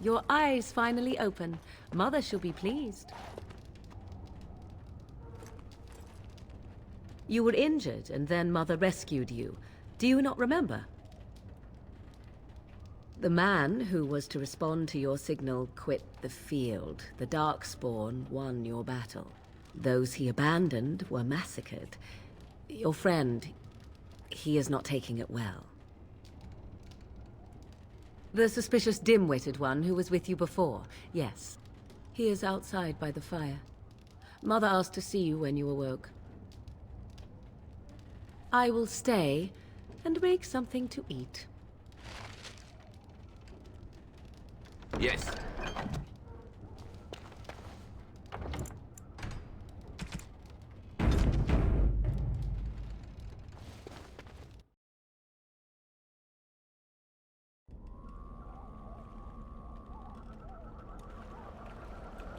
Your eyes finally open. Mother shall be pleased. You were injured, and then Mother rescued you. Do you not remember? The man who was to respond to your signal quit the field. The Darkspawn won your battle. Those he abandoned were massacred. Your friend, he is not taking it well. The suspicious dim-witted one who was with you before, yes. He is outside by the fire. Mother asked to see you when you awoke. I will stay and make something to eat. Yes.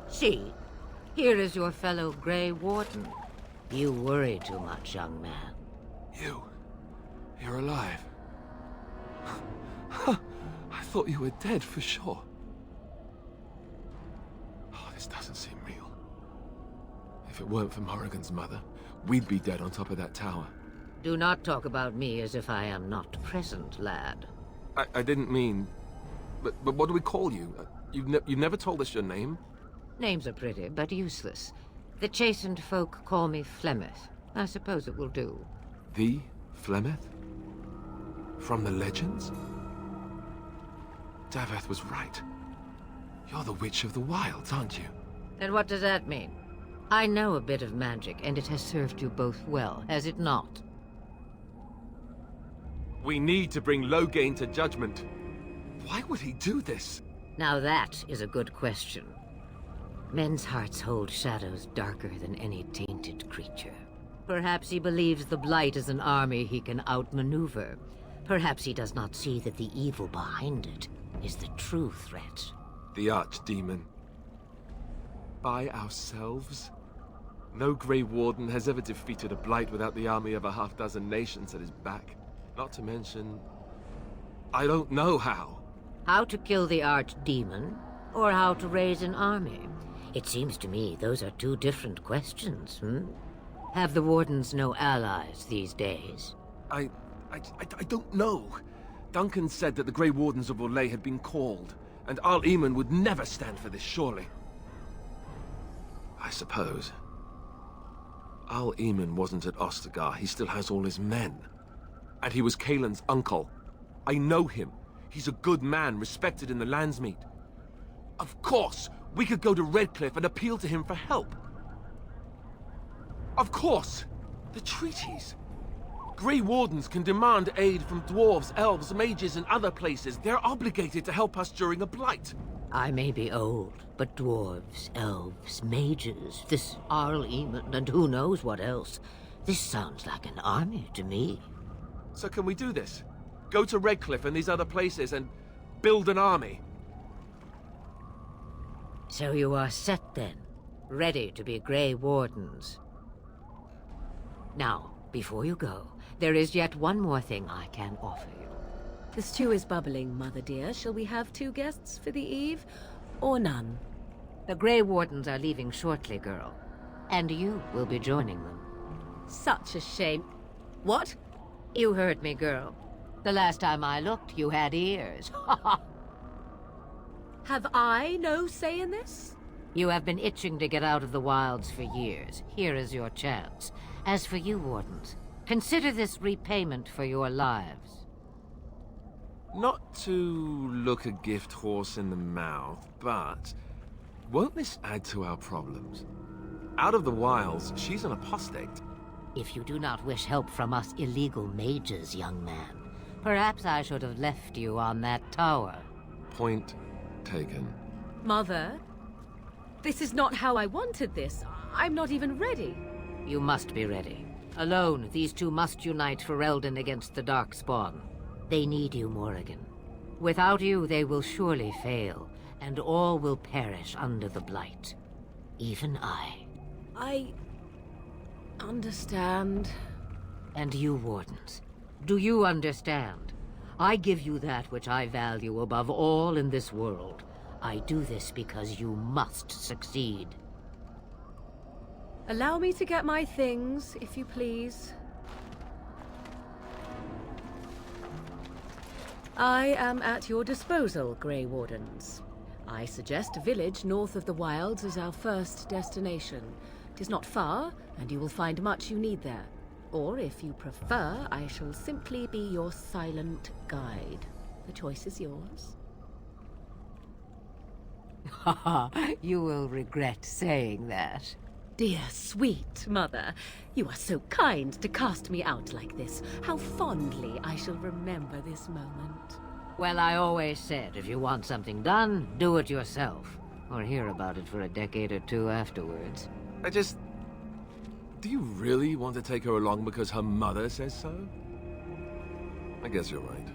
See, here is your fellow Grey Warden. You worry too much, young man. You're alive. I thought you were dead for sure. Oh, this doesn't seem real. If it weren't for Morrigan's mother, we'd be dead on top of that tower. Do not talk about me as if I am not present, lad. I didn't mean... But what do we call you? You've never told us your name? Names are pretty, but useless. The chastened folk call me Flemeth. I suppose it will do. The Flemeth? From the legends? Daveth was right. You're the Witch of the Wilds, aren't you? And what does that mean? I know a bit of magic, and it has served you both well, has it not? We need to bring Loghain to judgment. Why would he do this? Now that is a good question. Men's hearts hold shadows darker than any tainted creature. Perhaps he believes the Blight is an army he can outmaneuver. Perhaps he does not see that the evil behind it is the true threat. The Archdemon. By ourselves? No Grey Warden has ever defeated a Blight without the army of a half-dozen nations at his back. Not to mention... I don't know how. How to kill the Archdemon, or how to raise an army? It seems to me those are two different questions, Have the Wardens no allies these days? I don't know. Duncan said that the Grey Wardens of Orlais had been called, and Arl Eamon would never stand for this, surely. I suppose. Arl Eamon wasn't at Ostaqar. He still has all his men. And he was Kaelin's uncle. I know him. He's a good man, respected in the Landsmeet. Of course, we could go to Redcliffe and appeal to him for help. Of course! The treaties. Grey Wardens can demand aid from dwarves, elves, mages, and other places. They're obligated to help us during a blight. I may be old, but dwarves, elves, mages, this Arl Eamon, and who knows what else. This sounds like an army to me. So can we do this? Go to Redcliffe and these other places and build an army? So you are set then, ready to be Grey Wardens. Now, before you go, there is yet one more thing I can offer you. The stew is bubbling, Mother dear. Shall we have 2 guests for the eve, or none? The Grey Wardens are leaving shortly, girl. And you will be joining them. Such a shame. What? You heard me, girl. The last time I looked, you had ears. Have I no say in this? You have been itching to get out of the wilds for years. Here is your chance. As for you, Wardens, consider this repayment for your lives. Not to look a gift horse in the mouth, but won't this add to our problems? Out of the wilds, she's an apostate. If you do not wish help from us illegal mages, young man, perhaps I should have left you on that tower. Point taken. Mother, this is not how I wanted this. I'm not even ready. You must be ready. Alone, these two must unite for Eldon against the Darkspawn. They need you, Morrigan. Without you, they will surely fail, and all will perish under the Blight. Even I. I understand. And you, Wardens, do you understand? I give you that which I value above all in this world. I do this because you must succeed. Allow me to get my things, if you please. I am at your disposal, Grey Wardens. I suggest a village north of the Wilds as our first destination. 'Tis not far, and you will find much you need there. Or, if you prefer, I shall simply be your silent guide. The choice is yours. You will regret saying that. Dear, sweet mother, you are so kind to cast me out like this. How fondly I shall remember this moment. Well, I always said, if you want something done, do it yourself. Or hear about it for a decade or two afterwards. Do you really want to take her along because her mother says so? I guess you're right.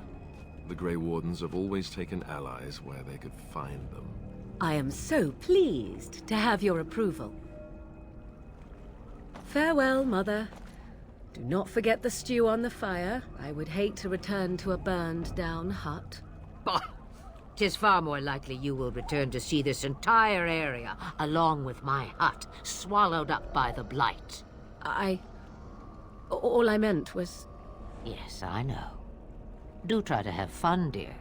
The Grey Wardens have always taken allies where they could find them. I am so pleased to have your approval. Farewell, Mother. Do not forget the stew on the fire. I would hate to return to a burned-down hut. Bah! 'Tis far more likely you will return to see this entire area, along with my hut, swallowed up by the blight. All I meant was... Yes, I know. Do try to have fun, dear.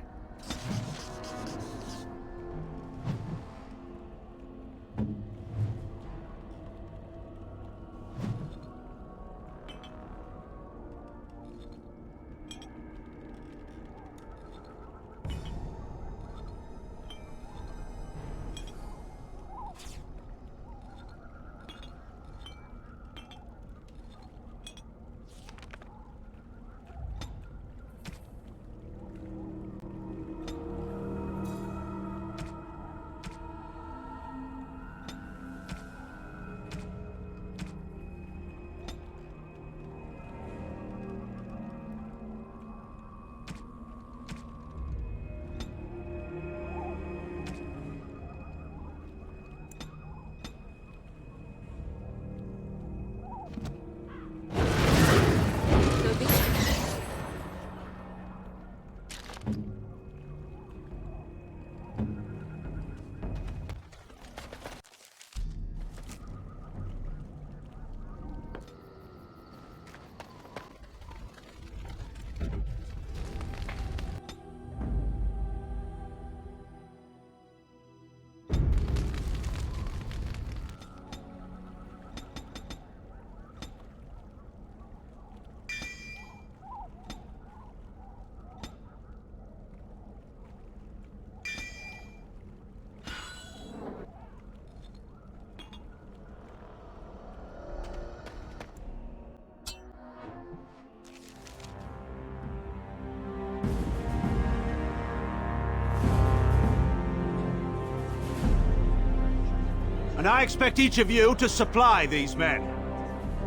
And I expect each of you to supply these men.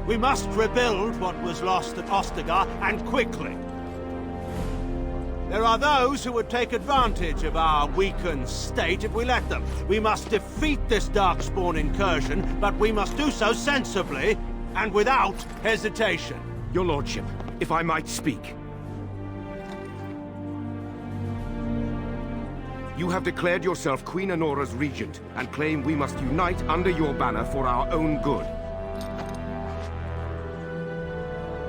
We must rebuild what was lost at Ostaqar, and quickly. There are those who would take advantage of our weakened state if we let them. We must defeat this Darkspawn incursion, but we must do so sensibly and without hesitation. Your Lordship, if I might speak. You have declared yourself Queen Honora's regent, and claim we must unite under your banner for our own good.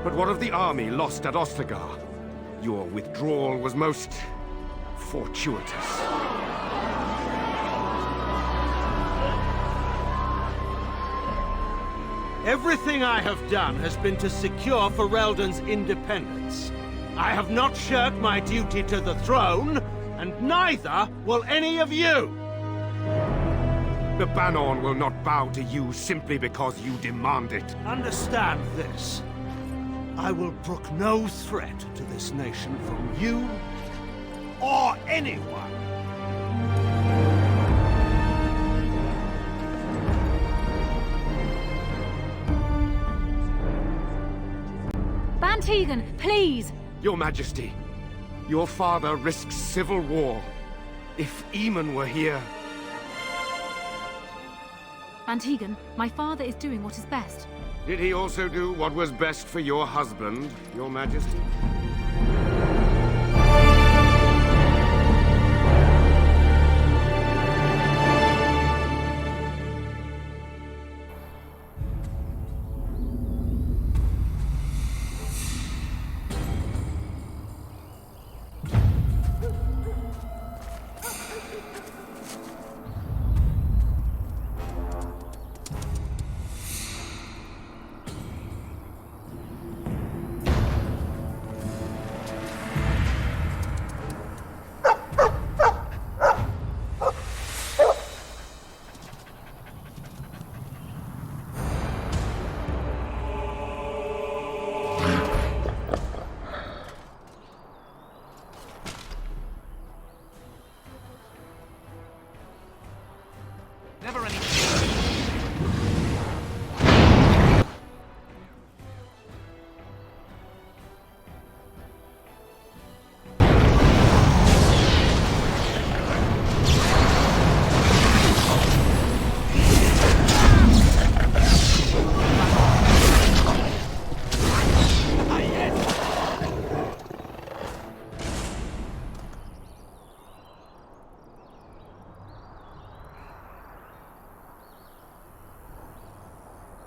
But what of the army lost at Ostaqar? Your withdrawal was most... fortuitous. Everything I have done has been to secure Ferelden's independence. I have not shirked my duty to the throne, and neither will any of you! The Banon will not bow to you simply because you demand it. Understand this. I will brook no threat to this nation from you or anyone. Bantegan, please! Your Majesty, your father risks civil war. If Eamon were here... Bantegan, my father is doing what is best. Did he also do what was best for your husband, Your Majesty?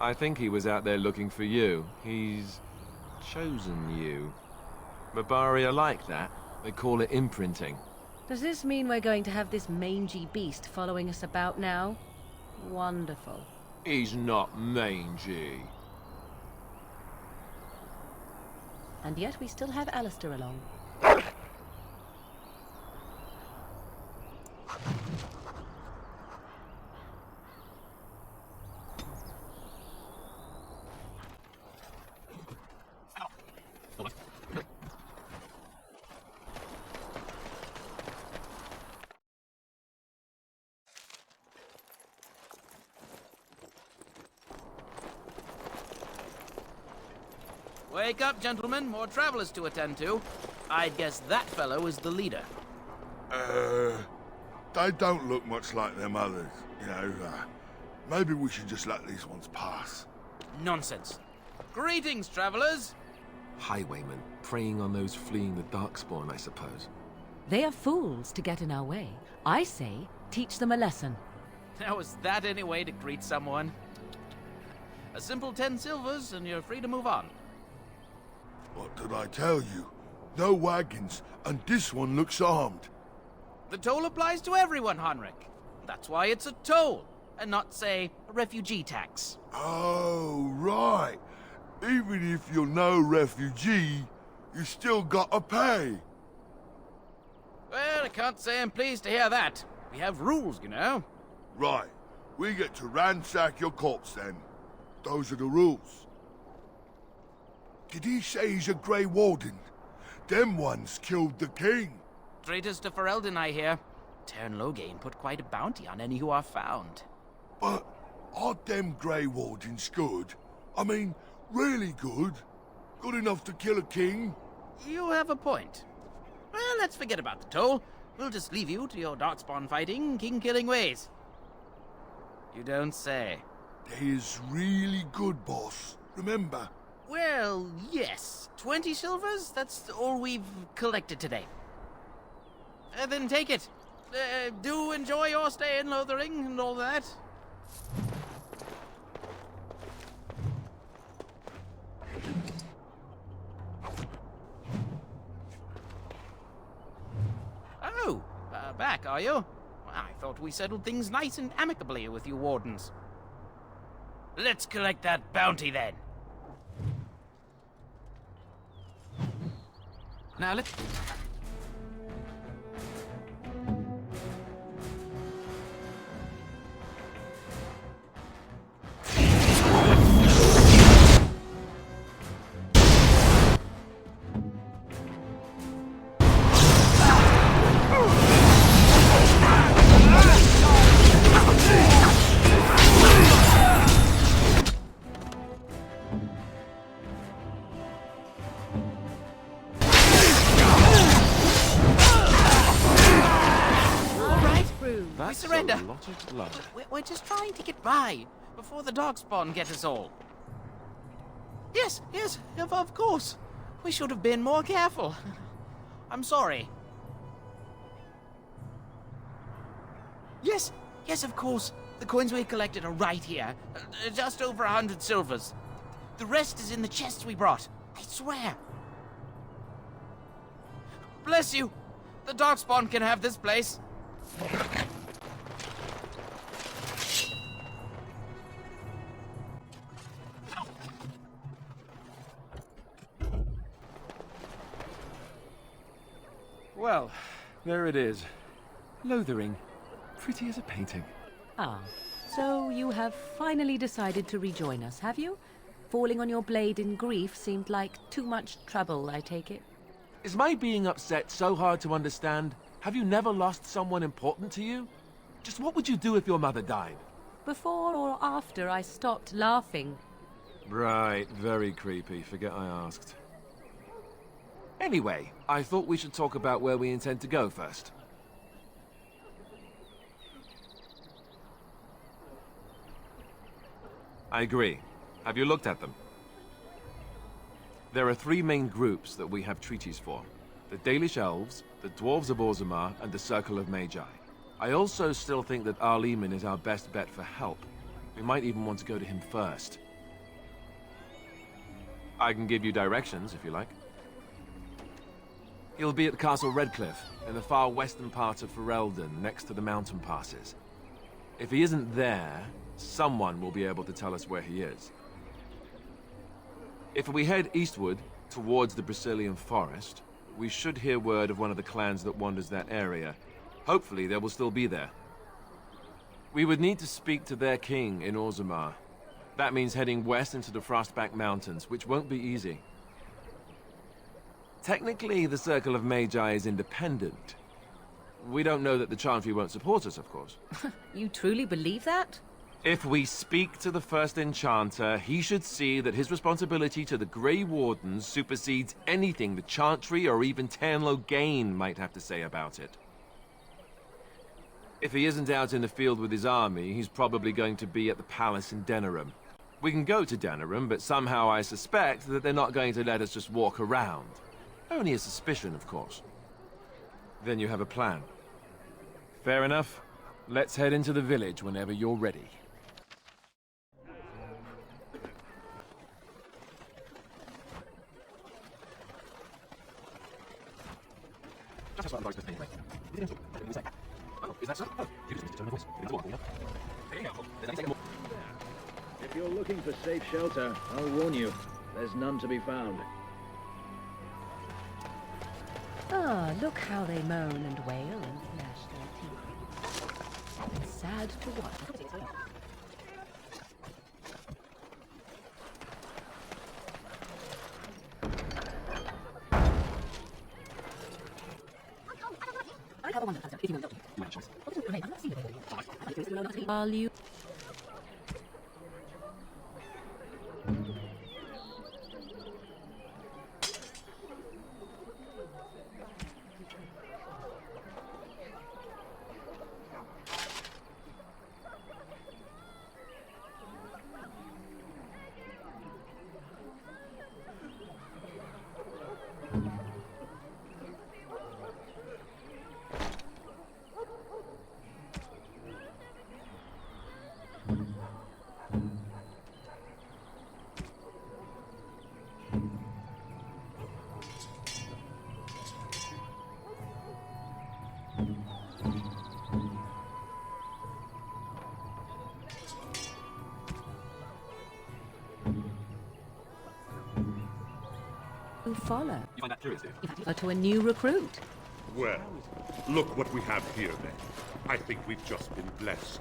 I think he was out there looking for you. He's chosen you. Mabari are like that. They call it imprinting. Does this mean we're going to have this mangy beast following us about now? Wonderful. He's not mangy. And yet we still have Alistair along. Wake up, gentlemen. More travelers to attend to. I'd guess that fellow is the leader. They don't look much like them others, you know. Maybe we should just let these ones pass. Nonsense. Greetings, travelers. Highwaymen, preying on those fleeing the Darkspawn, I suppose. They are fools to get in our way. I say, teach them a lesson. Now, is that any way to greet someone? A simple 10 silvers, and you're free to move on. What did I tell you? No wagons, and this one looks armed. The toll applies to everyone, Henrik. That's why it's a toll, and not, say, a refugee tax. Oh, right. Even if you're no refugee, you still gotta pay. Well, I can't say I'm pleased to hear that. We have rules, you know. Right. We get to ransack your corpse then. Those are the rules. Did he say he's a Grey Warden? Them ones killed the king. Traitors to Ferelden, I hear. Tern Loghain put quite a bounty on any who are found. But are them Grey Wardens good? I mean, really good? Good enough to kill a king? You have a point. Well, let's forget about the toll. We'll just leave you to your darkspawn fighting, king-killing ways. You don't say. They is really good, boss. Remember? Well, yes. 20 silvers? That's all we've collected today. Then take it. Do enjoy your stay in Lothering and all that. Oh, back, are you? I thought we settled things nice and amicably with you wardens. Let's collect that bounty then. Now let's... That's surrender. a lot of blood. We're just trying to get by before the Darkspawn get us all. Yes, of course. We should have been more careful. I'm sorry. Yes, of course. The coins we collected are right here. Just over 100 silvers. The rest is in the chests we brought. I swear. Bless you. The Darkspawn can have this place. Well, there it is. Lothering. Pretty as a painting. Ah, so you have finally decided to rejoin us, have you? Falling on your blade in grief seemed like too much trouble, I take it. Is my being upset so hard to understand? Have you never lost someone important to you? Just what would you do if your mother died? Before or after I stopped laughing. Right, very creepy. Forget I asked. Anyway, I thought we should talk about where we intend to go first. I agree. Have you looked at them? There are 3 main groups that we have treaties for. The Dalish Elves, the Dwarves of Orzammar, and the Circle of Magi. I also still think that Eamon is our best bet for help. We might even want to go to him first. I can give you directions, if you like. He'll be at the Castle Redcliffe, in the far western part of Ferelden, next to the mountain passes. If he isn't there, someone will be able to tell us where he is. If we head eastward, towards the Brazilian forest, we should hear word of one of the clans that wanders that area. Hopefully, they will still be there. We would need to speak to their king in Orzammar. That means heading west into the Frostback Mountains, which won't be easy. Technically, the Circle of Magi is independent. We don't know that the Chantry won't support us, of course. You truly believe that? If we speak to the first Enchanter, he should see that his responsibility to the Grey Wardens supersedes anything the Chantry or even Tanlo Gain might have to say about it. If he isn't out in the field with his army, he's probably going to be at the palace in Denerim. We can go to Denerim, but somehow I suspect that they're not going to let us just walk around. Only a suspicion, of course. Then you have a plan. Fair enough. Let's head into the village whenever you're ready. If you're looking for safe shelter, I'll warn you, there's none to be found. Ah, look how they moan and wail and gnash their teeth. It's sad to watch. Are you? Follow. You find that curious, do you? To a new recruit. Well, look what we have here, then. I think we've just been blessed.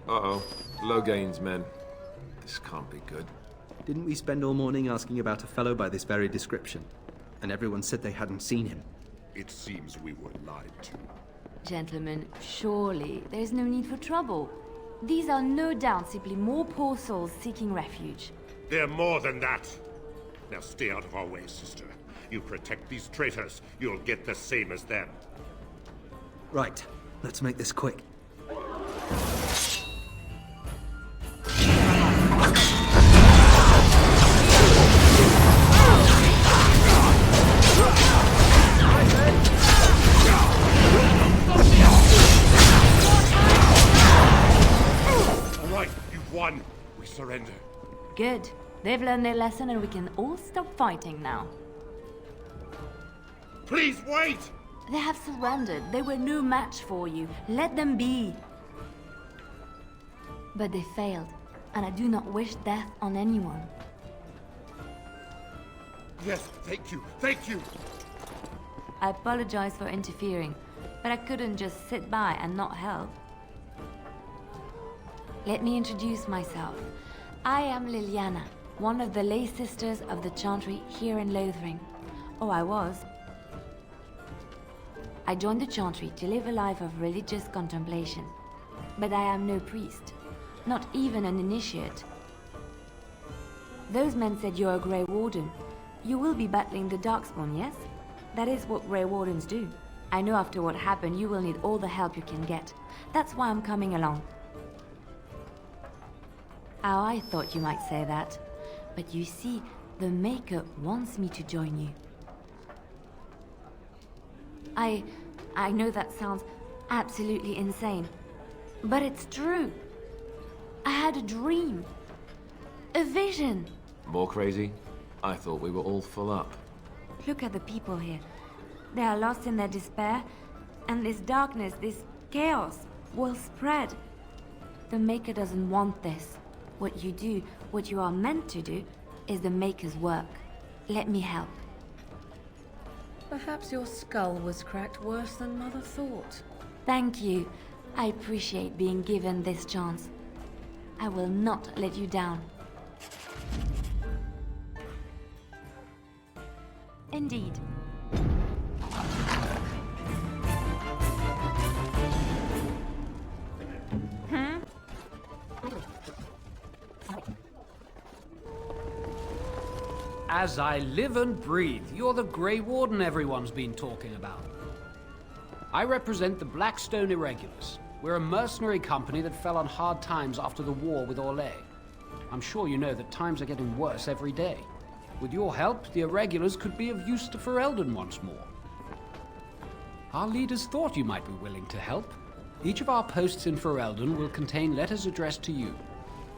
Uh-oh. Logain's men. This can't be good. Didn't we spend all morning asking about a fellow by this very description? And everyone said they hadn't seen him. It seems we were lied to. Gentlemen, surely there's no need for trouble. These are no doubt simply more poor souls seeking refuge. They're more than that. Now stay out of our way, sister. You protect these traitors, you'll get the same as them. Right. Let's make this quick. All right, you've won. We surrender. Good. They've learned their lesson and we can all stop fighting now. Please wait! They have surrendered. They were no match for you. Let them be. But they failed, and I do not wish death on anyone. Yes, thank you, thank you! I apologize for interfering, but I couldn't just sit by and not help. Let me introduce myself. I am Liliana, one of the lay sisters of the Chantry here in Lothering. Oh, I was. I joined the Chantry to live a life of religious contemplation. But I am no priest, not even an initiate. Those men said you're a Grey Warden. You will be battling the Darkspawn, yes? That is what Grey Wardens do. I know after what happened you will need all the help you can get. That's why I'm coming along. Oh, I thought you might say that. But you see, the Maker wants me to join you. I know that sounds absolutely insane, but it's true. I had a dream. A vision. More crazy? I thought we were all full up. Look at the people here. They are lost in their despair, and this darkness, this chaos, will spread. The Maker doesn't want this. What you do, what you are meant to do, is the Maker's work. Let me help. Perhaps your skull was cracked worse than Mother thought. Thank you. I appreciate being given this chance. I will not let you down. Indeed. As I live and breathe, you're the Grey Warden everyone's been talking about. I represent the Blackstone Irregulars. We're a mercenary company that fell on hard times after the war with Orlais. I'm sure you know that times are getting worse every day. With your help, the Irregulars could be of use to Ferelden once more. Our leaders thought you might be willing to help. Each of our posts in Ferelden will contain letters addressed to you.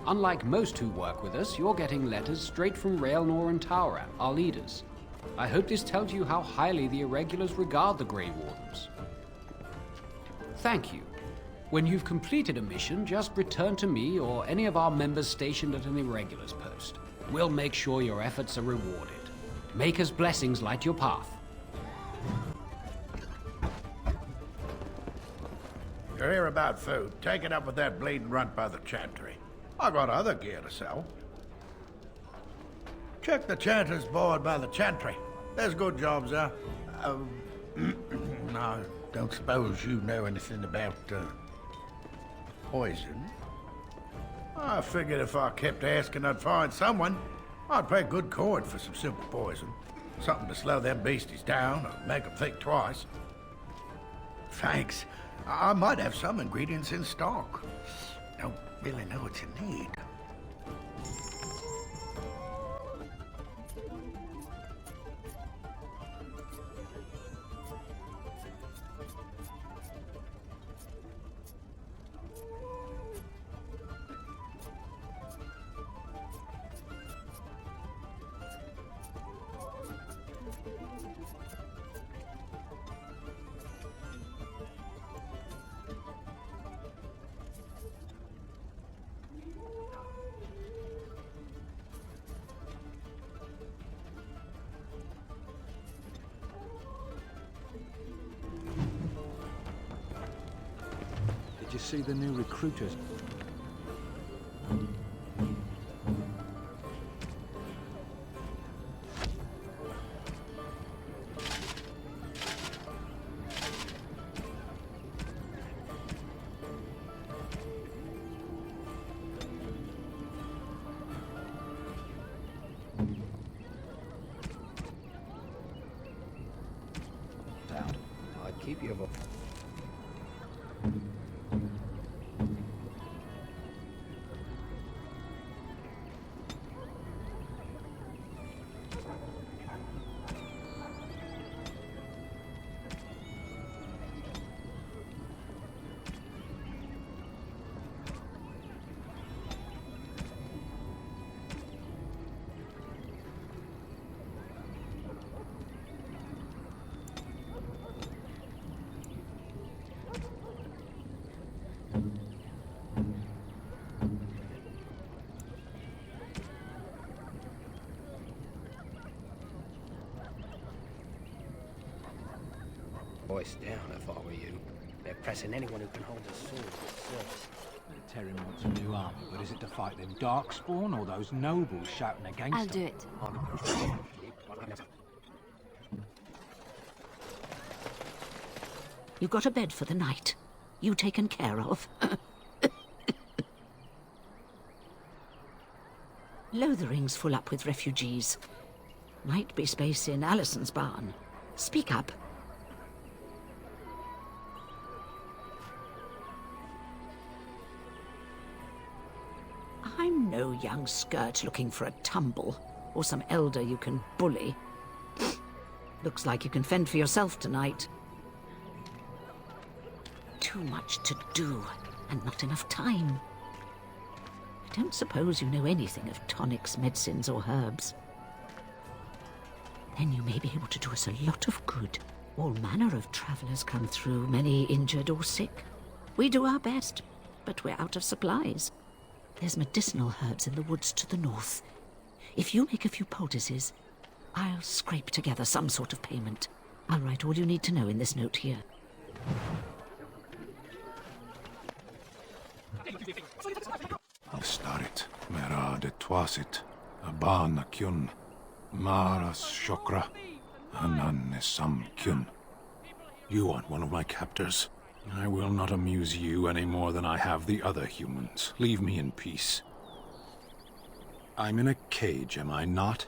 Unlike most who work with us, you're getting letters straight from Raelnor and Tauran, our leaders. I hope this tells you how highly the Irregulars regard the Grey Wardens. Thank you. When you've completed a mission, just return to me or any of our members stationed at an Irregulars post. We'll make sure your efforts are rewarded. Maker's blessings light your path. You're here about food. Take it up with that bleeding runt by the chantry. I got other gear to sell. Check the chanter's board by the chantry. There's good jobs there. I don't suppose you know anything about poison. I figured if I kept asking, I'd find someone. I'd pay good coin for some simple poison. Something to slow them beasties down or make them think twice. Thanks. I might have some ingredients in stock. Don't really know what you need. Did you see the new recruiters? I'd keep you above. Voice down if I were you. They're pressing anyone who can hold a sword with service. Terran wants a new army, but is it to fight them Darkspawn or those nobles shouting against I'll them? do it. You got a bed for the night. You taken care of. Lothering's full up with refugees. Might be space in Alison's barn. Speak up. I'm no young skirt looking for a tumble, or some elder you can bully. Looks like you can fend for yourself tonight. Too much to do, and not enough time. I don't suppose you know anything of tonics, medicines, or herbs. then you may be able to do us a lot of good. All manner of travelers come through, many injured or sick. We do our best, but we're out of supplies. There's medicinal herbs in the woods to the north. If you make a few poultices, I'll scrape together some sort of payment. I'll write all you need to know in this note here. Starit, mera de twasit, abana kyun, maras shokra, anan sam kyun. You aren't one of my captors. I will not amuse you any more than I have the other humans. Leave me in peace. I'm in a cage, am I not?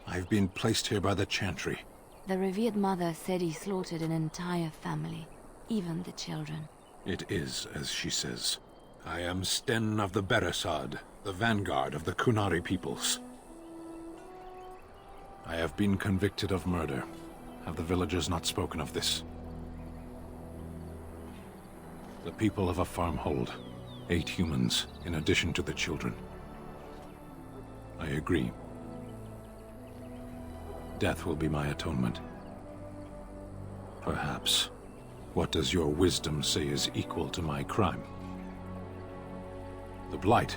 I've been placed here by the Chantry. The revered mother said he slaughtered an entire family, even the children. It is as she says. I am Sten of the Beresad, the vanguard of the Kunari peoples. I have been convicted of murder. Have the villagers not spoken of this? The people of a farmhold. 8 humans, in addition to the children. I agree. Death will be my atonement. Perhaps. What does your wisdom say is equal to my crime? The Blight.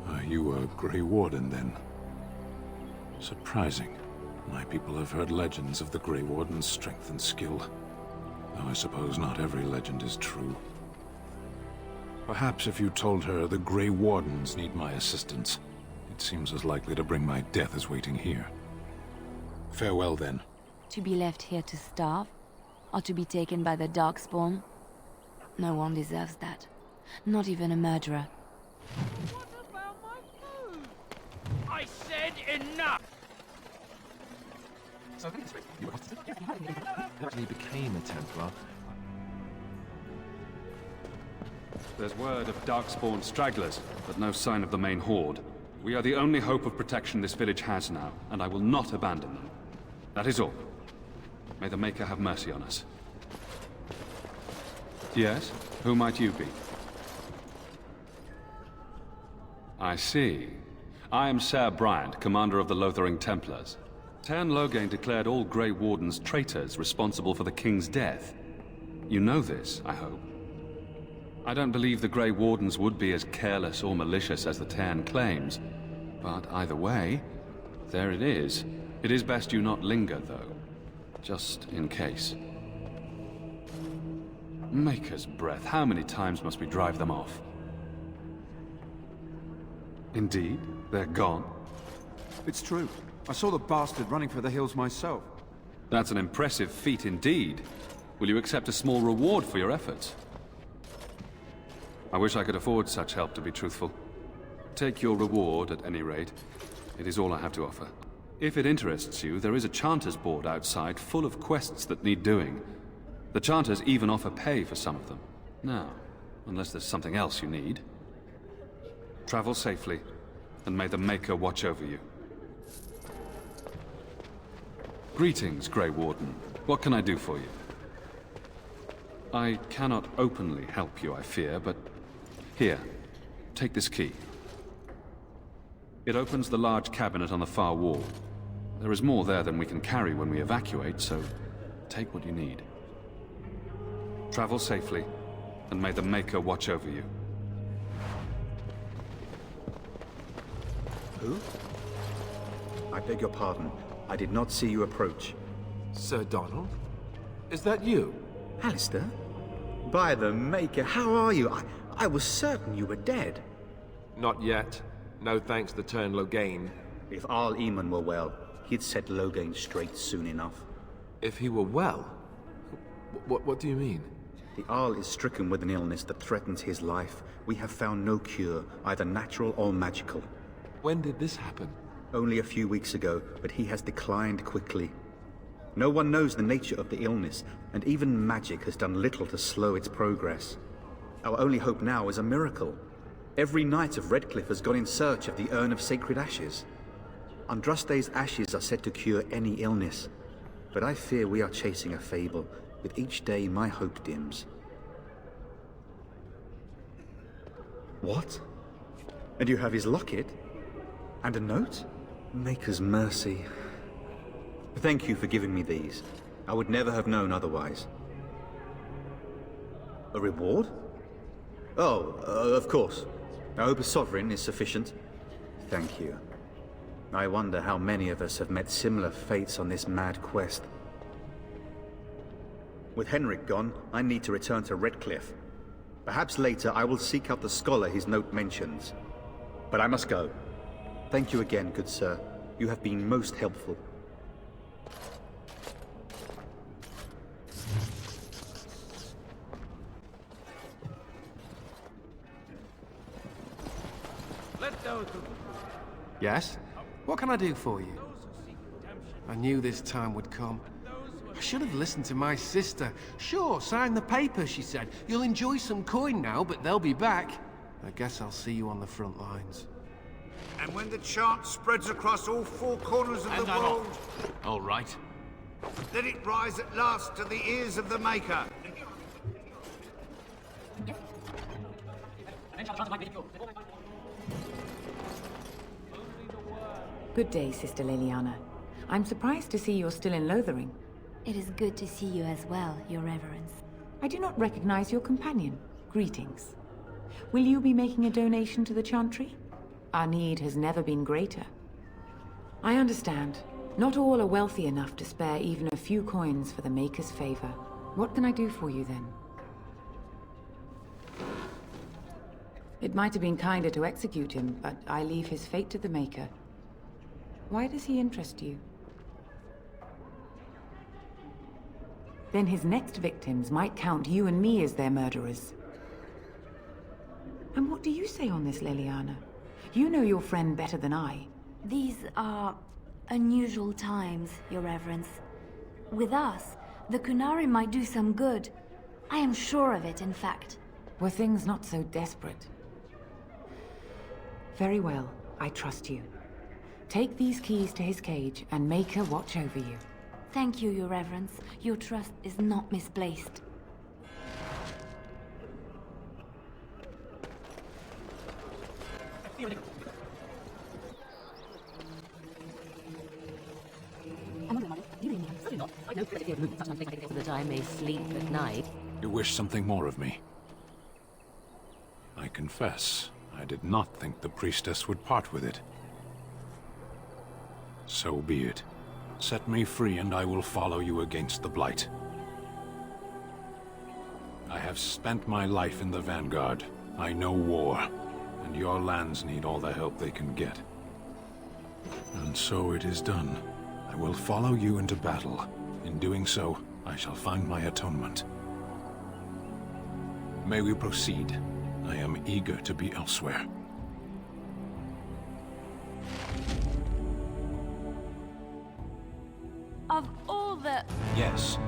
Are you a Grey Warden, then? Surprising. My people have heard legends of the Grey Warden's strength and skill. Though I suppose not every legend is true. Perhaps if you told her the Grey Wardens need my assistance, it seems as likely to bring my death as waiting here. Farewell, then. To be left here to starve? Or to be taken by the Darkspawn? No one deserves that. Not even a murderer. What about my food? I said enough! So you actually became a Templar. There's word of Darkspawn stragglers, but no sign of the main horde. We are the only hope of protection this village has now, and I will not abandon them. That is all. May the Maker have mercy on us. Yes? Who might you be? I see. I am Ser Bryant, commander of the Lothering Templars. Tern Loghain declared all Grey Wardens traitors responsible for the King's death. You know this, I hope. I don't believe the Grey Wardens would be as careless or malicious as the Tern claims. But either way, there it is. It is best you not linger, though. Just in case. Maker's breath, how many times must we drive them off? Indeed, they're gone. It's true. I saw the bastard running for the hills myself. That's an impressive feat indeed. Will you accept a small reward for your efforts? I wish I could afford such help, to be truthful. Take your reward, at any rate. It is all I have to offer. If it interests you, there is a Chanters board outside full of quests that need doing. The Chanters even offer pay for some of them. Now, unless there's something else you need. Travel safely, and may the Maker watch over you. Greetings, Grey Warden. What can I do for you? I cannot openly help you, I fear, but... Here, take this key. It opens the large cabinet on the far wall. There is more there than we can carry when we evacuate, so take what you need. Travel safely, and may the Maker watch over you. Who? I beg your pardon. I did not see you approach. Sir Donald? Is that you? Alistair? By the Maker, how are you? I was certain you were dead. Not yet. No thanks to Tern Loghain. If Arl Eamon were well, he'd set Loghain straight soon enough. If he were well? What do you mean? The Arl is stricken with an illness that threatens his life. We have found no cure, either natural or magical. When did this happen? Only a few weeks ago, but he has declined quickly. No one knows the nature of the illness, and even magic has done little to slow its progress. Our only hope now is a miracle. Every knight of Redcliffe has gone in search of the Urn of Sacred Ashes. Andraste's ashes are said to cure any illness, but I fear we are chasing a fable. With each day, my hope dims. What? And you have his locket? And a note? Maker's mercy. Thank you for giving me these. I would never have known otherwise. A reward? Oh, of course. I hope a sovereign is sufficient. Thank you. I wonder how many of us have met similar fates on this mad quest. With Henrik gone, I need to return to Redcliffe. Perhaps later I will seek out the scholar his note mentions. But I must go. Thank you again, good sir. You have been most helpful. Yes? What can I do for you? I knew this time would come. I should have listened to my sister. Sure, sign the paper, she said. You'll enjoy some coin now, but they'll be back. I guess I'll see you on the front lines. And when the chant spreads across all four corners of the world, All right. let it rise at last to the ears of the Maker. Good day, Sister Leliana. I'm surprised to see you're still in Lothering. It is good to see you as well, Your Reverence. I do not recognize your companion. Greetings. Will you be making a donation to the Chantry? Our need has never been greater. I understand. Not all are wealthy enough to spare even a few coins for the Maker's favor. What can I do for you then? It might have been kinder to execute him, but I leave his fate to the Maker. Why does he interest you? Then his next victims might count you and me as their murderers. And what do you say on this, Leliana? You know your friend better than I. These are unusual times, Your Reverence. With us, the Kunari might do some good. I am sure of it, in fact. Were things not so desperate? Very well, I trust you. Take these keys to his cage and make her watch over you. Thank you, Your Reverence. Your trust is not misplaced. That I may sleep at night. You wish something more of me? I confess, I did not think the priestess would part with it. So be it. Set me free and I will follow you against the Blight. I have spent my life in the Vanguard. I know war, and your lands need all the help they can get. And so it is done. I will follow you into battle. In doing so, I shall find my atonement. May we proceed? I am eager to be elsewhere. Of all the... Yes.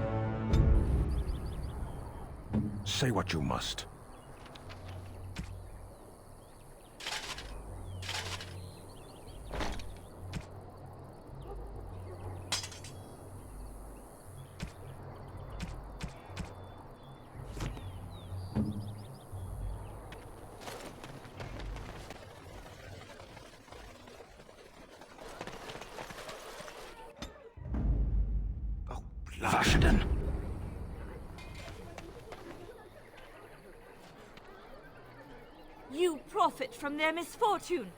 Say what you must. Vashaden. You profit from their misfortune.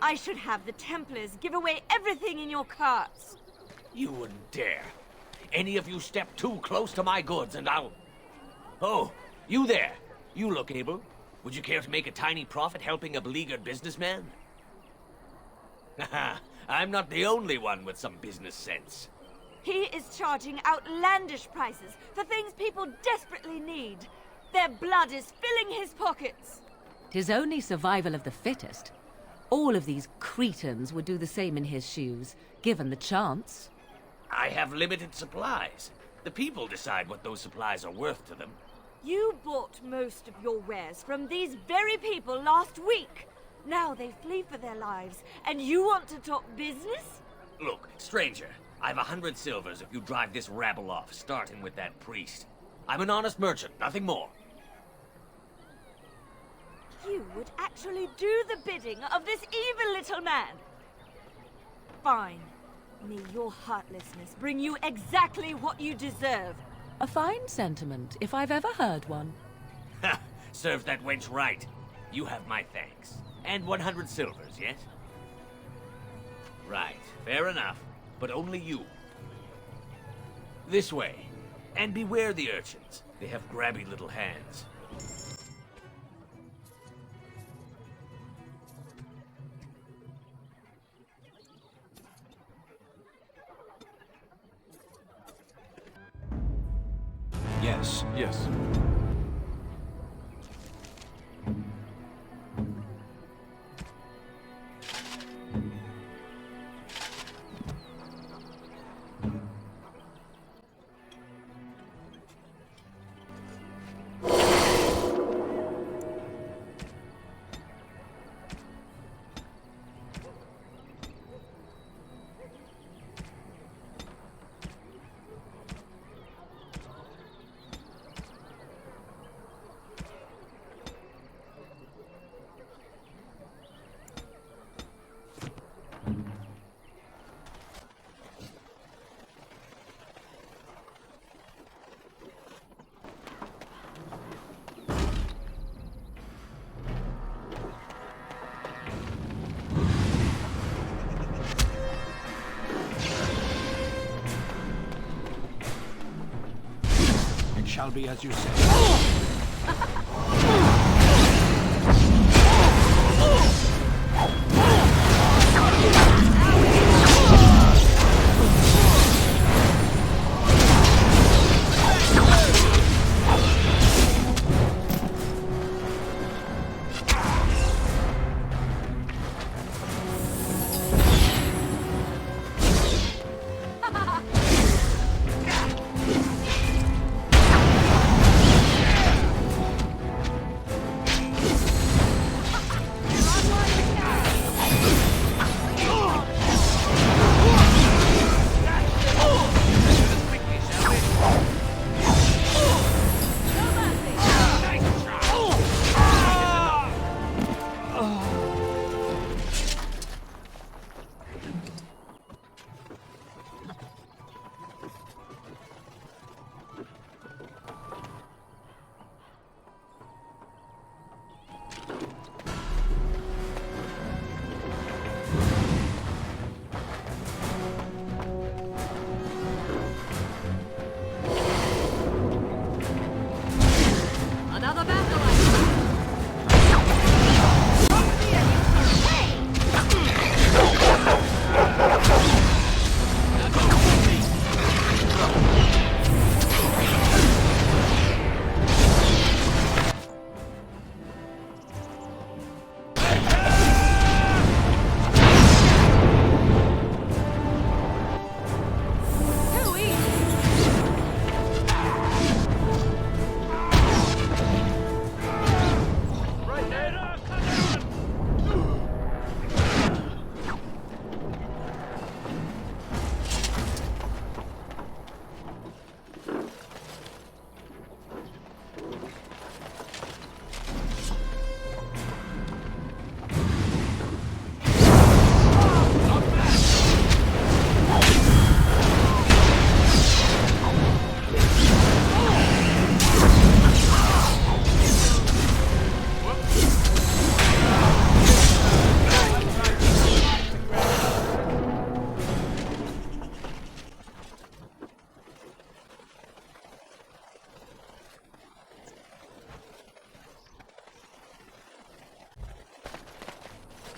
I should have the Templars give away everything in your carts. You wouldn't dare. Any of you step too close to my goods and I'll... Oh, you there. You look able. Would you care to make a tiny profit helping a beleaguered businessman? Haha, I'm not the only one with some business sense. He is charging outlandish prices for things people desperately need. Their blood is filling his pockets. 'Tis only survival of the fittest. All of these cretins would do the same in his shoes, given the chance. I have limited supplies. The people decide what those supplies are worth to them. You bought most of your wares from these very people last week. Now they flee for their lives, and you want to talk business? Look, stranger, I've 100 silvers if you drive this rabble off, starting with that priest. I'm an honest merchant, nothing more. You would actually do the bidding of this evil little man. Fine. May your heartlessness bring you exactly what you deserve. A fine sentiment, if I've ever heard one. Ha! Serves that wench right. You have my thanks. And 100 silvers, yes? Right, fair enough. But only you. This way. And beware the urchins. They have grabby little hands. Yes. Yes. Shall be as you say.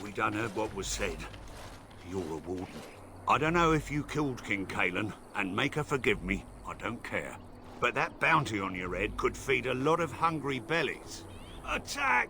We done heard what was said. You're a warden. I don't know if you killed King Kalen, and make her forgive me, I don't care. But that bounty on your head could feed a lot of hungry bellies. Attack!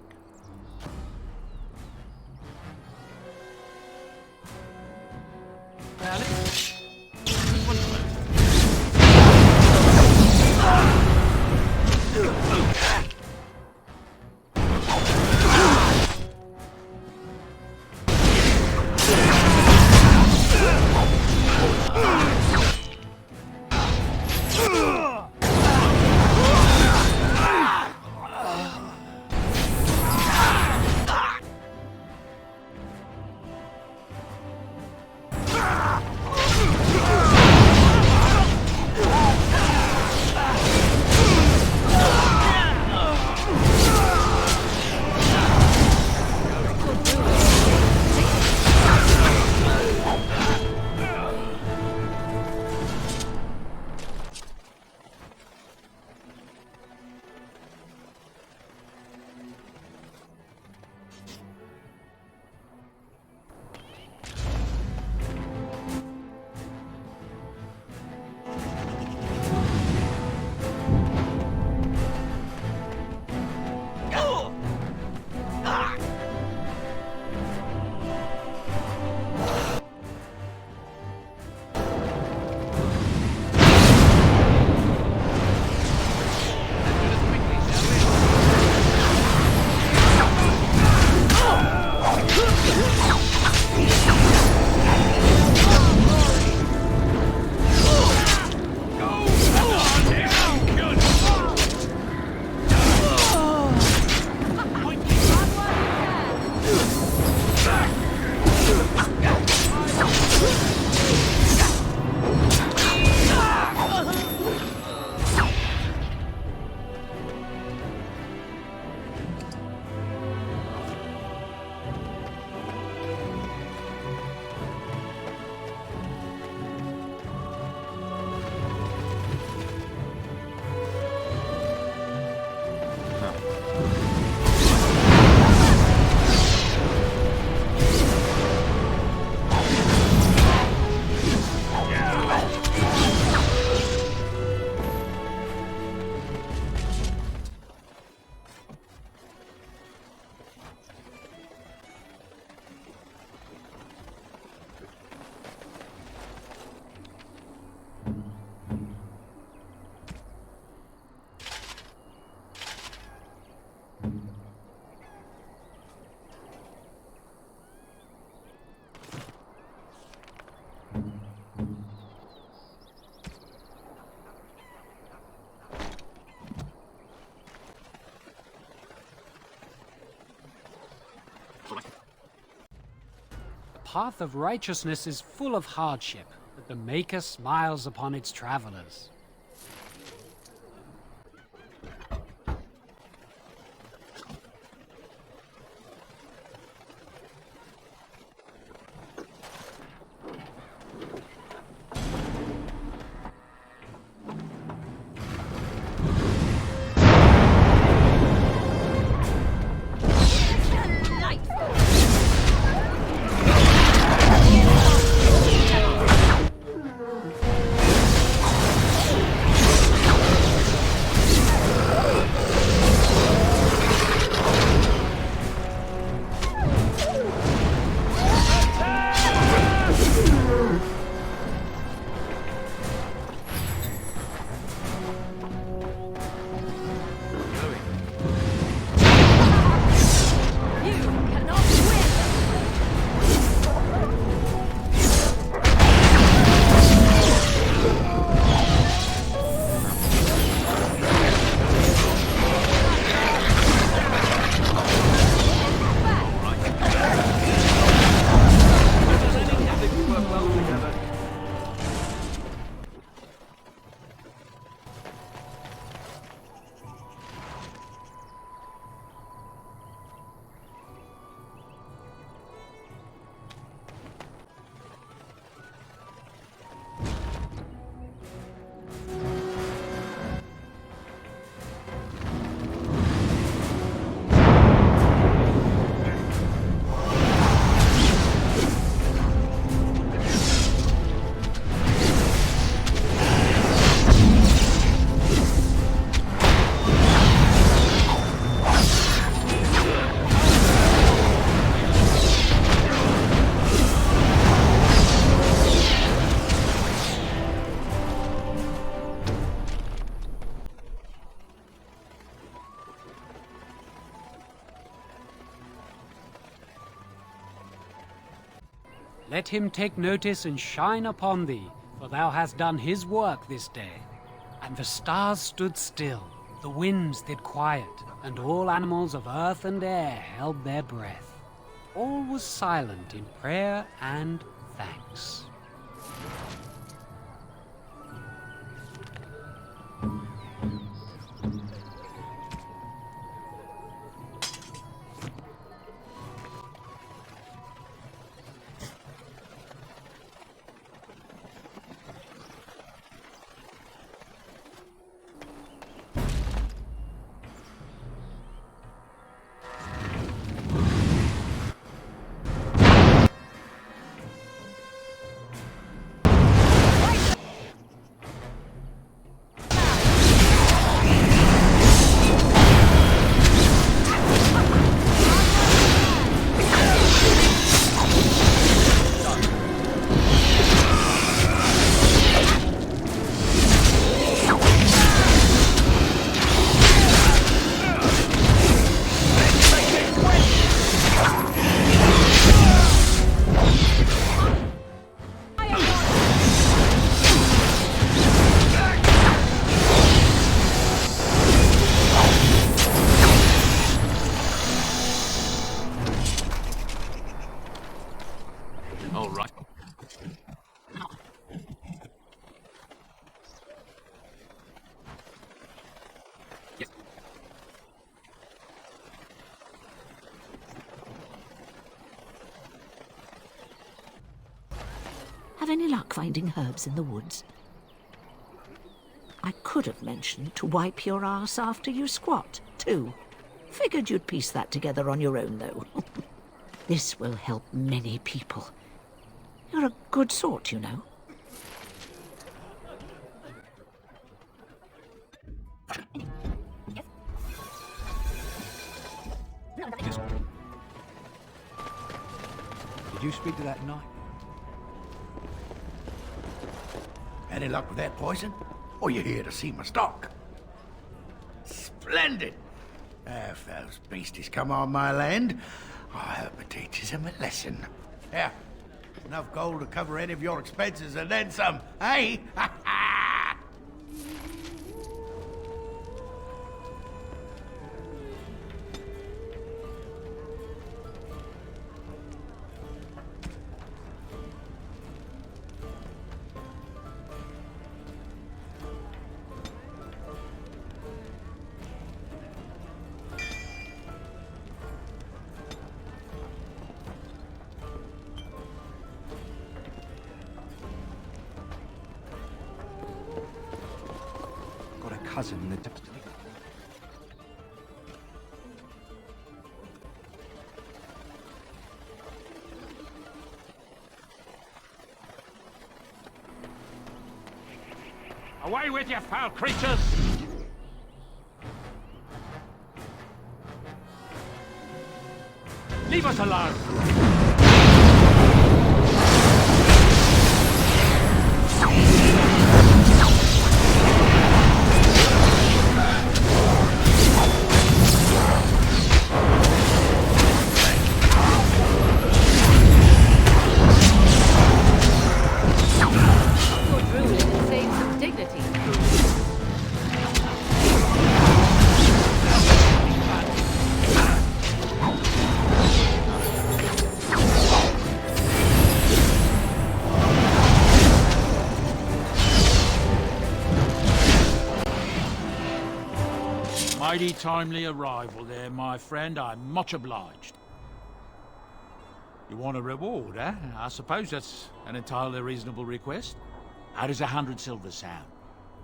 path of righteousness is full of hardship, but the Maker smiles upon its travelers. Let him take notice and shine upon thee, for thou hast done his work this day. And the stars stood still, the winds did quiet, and all animals of earth and air held their breath. All was silent in prayer and thanks. Have any luck finding herbs in the woods? I could have mentioned to wipe your arse after you squat, too. Figured you'd piece that together on your own, though. This will help many people. You're a good sort, you know. Did you speak to that knight? Any luck with that poison? Or you here to see my stock? Splendid! If those beasties come on my land, I hope it teaches them a lesson. Yeah, enough gold to cover any of your expenses and then some, eh? cousin in the depths. Away with you, foul creatures! Leave us alone! Mighty timely arrival there, my friend. I'm much obliged. You want a reward, eh? I suppose that's an entirely reasonable request. How does 100 silver sound?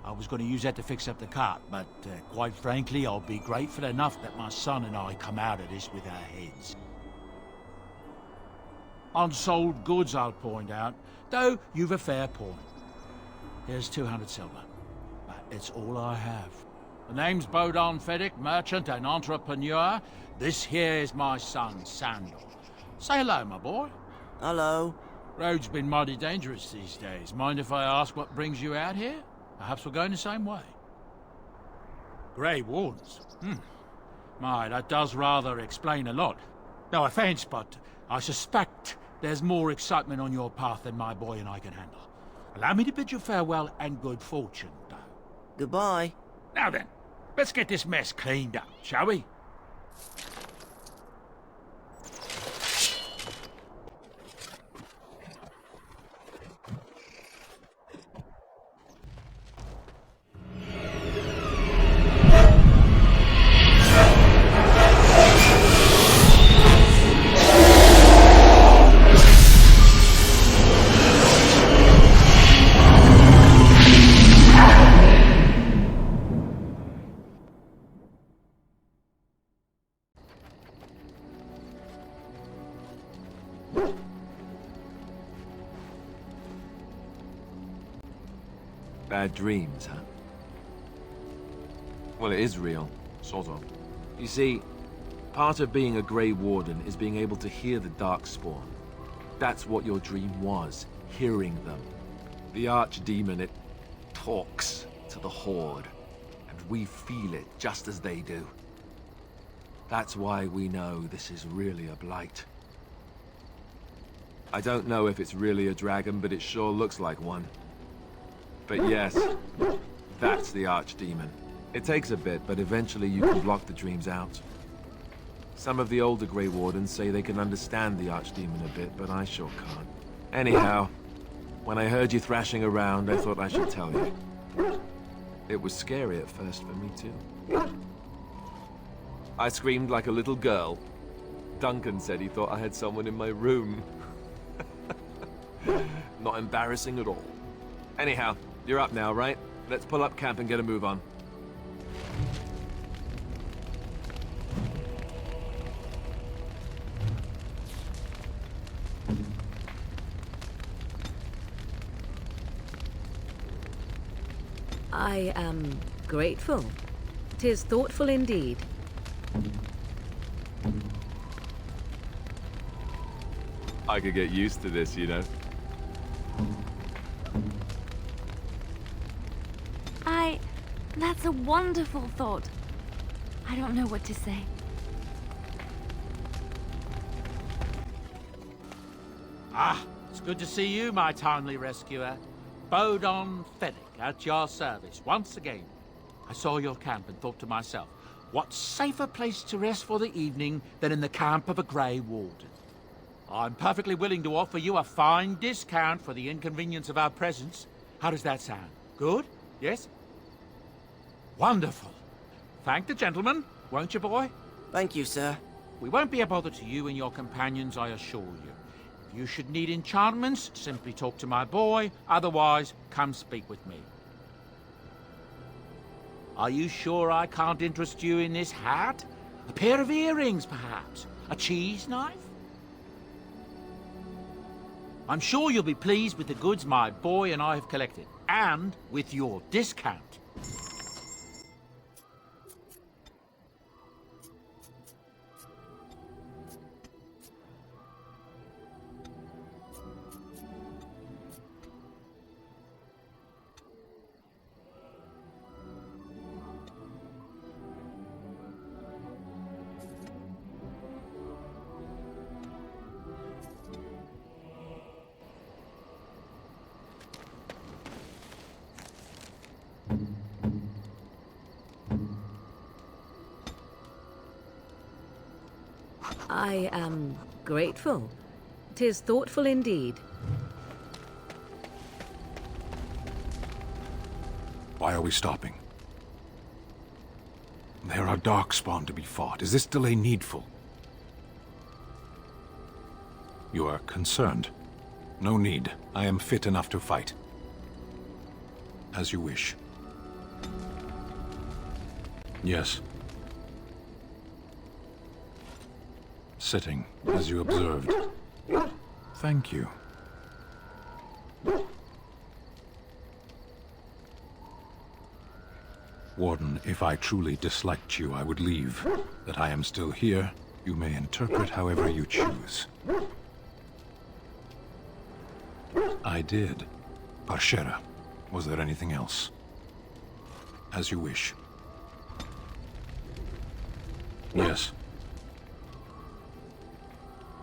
I was going to use that to fix up the cart, but quite frankly, I'll be grateful enough that my son and I come out of this with our heads. Unsold goods, I'll point out, though you've a fair point. Here's 200 silver, but it's all I have. The name's Bodon Fedek, merchant and entrepreneur. This here is my son, Sandal. Say hello, my boy. Hello. Road's been mighty dangerous these days. Mind if I ask what brings you out here? Perhaps we're going the same way. Grey Wardens? My, that does rather explain a lot. No offense, but I suspect there's more excitement on your path than my boy and I can handle. Allow me to bid you farewell and good fortune, though. Goodbye. Now then, let's get this mess cleaned up, shall we? Bad dreams, huh? Well, it is real, sort of. You see, part of being a Grey Warden is being able to hear the Darkspawn. That's what your dream was, hearing them. The Archdemon, it talks to the Horde, and we feel it just as they do. That's why we know this is really a blight. I don't know if it's really a dragon, but it sure looks like one. But yes, that's the Archdemon. It takes a bit, but eventually you can block the dreams out. Some of the older Grey Wardens say they can understand the Archdemon a bit, but I sure can't. Anyhow, when I heard you thrashing around, I thought I should tell you. It was scary at first for me too. I screamed like a little girl. Duncan said he thought I had someone in my room. Not embarrassing at all. Anyhow, you're up now, right? Let's pull up camp and get a move on. I am grateful. 'Tis thoughtful indeed. I could get used to this, you know. That's a wonderful thought. I don't know what to say. Ah, it's good to see you, my timely rescuer. Bodon Fedek, at your service, once again. I saw your camp and thought to myself, what safer place to rest for the evening than in the camp of a Grey Warden? I'm perfectly willing to offer you a fine discount for the inconvenience of our presence. How does that sound? Good? Yes? Wonderful. Thank the gentleman, won't you, boy? Thank you, sir. We won't be a bother to you and your companions, I assure you. If you should need enchantments, simply talk to my boy. Otherwise, come speak with me. Are you sure I can't interest you in this hat? A pair of earrings, perhaps? A cheese knife? I'm sure you'll be pleased with the goods my boy and I have collected, and with your discount. I am grateful. 'Tis thoughtful indeed. Why are we stopping? There are darkspawn to be fought. Is this delay needful? You are concerned. No need. I am fit enough to fight. As you wish. Yes. Sitting, as you observed. Thank you. Warden, if I truly disliked you, I would leave. That I am still here, you may interpret however you choose. I did. Parshera. Was there anything else? As you wish. Yes.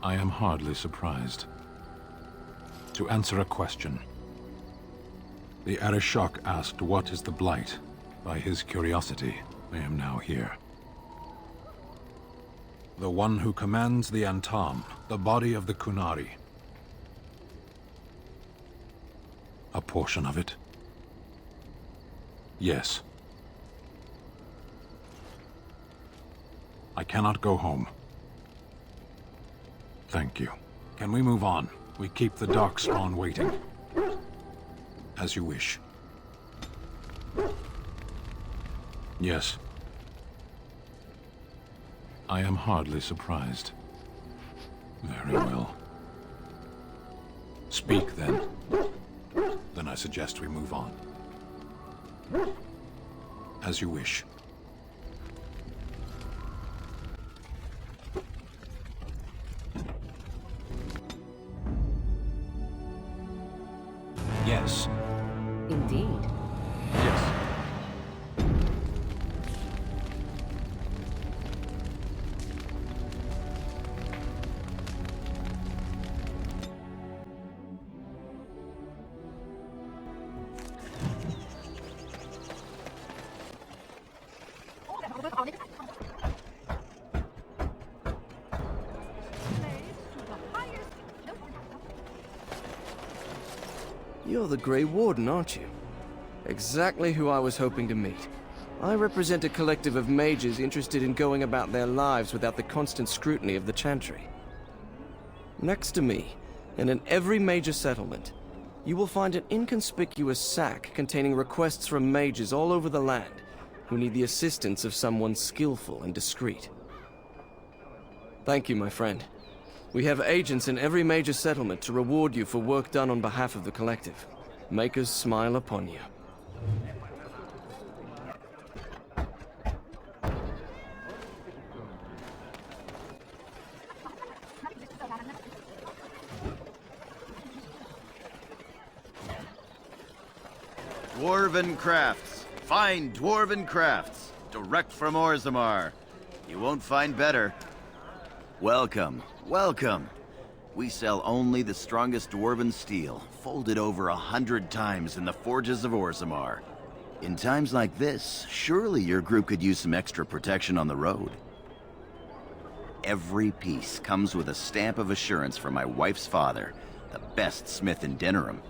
I am hardly surprised. To answer a question. The Arishok asked what is the Blight. By his curiosity, I am now here. The one who commands the Antam, the body of the Kunari. A portion of it? Yes. I cannot go home. Thank you. Can we move on? We keep the darkspawn waiting. As you wish. Yes. I am hardly surprised. Very well. Speak, then. Then I suggest we move on. As you wish. Yes. Indeed. Yes. You're the Grey Warden, aren't you? Exactly who I was hoping to meet. I represent a collective of mages interested in going about their lives without the constant scrutiny of the Chantry. Next to me, and in every major settlement, you will find an inconspicuous sack containing requests from mages all over the land who need the assistance of someone skillful and discreet. Thank you, my friend. We have agents in every major settlement to reward you for work done on behalf of the collective. Make us smile upon you. Dwarven crafts. Fine dwarven crafts. Direct from Orzammar. You won't find better. Welcome. Welcome. We sell only the strongest dwarven steel, folded over 100 times in the forges of Orzammar. In times like this, surely your group could use some extra protection on the road. Every piece comes with a stamp of assurance from my wife's father, the best smith in Denerim.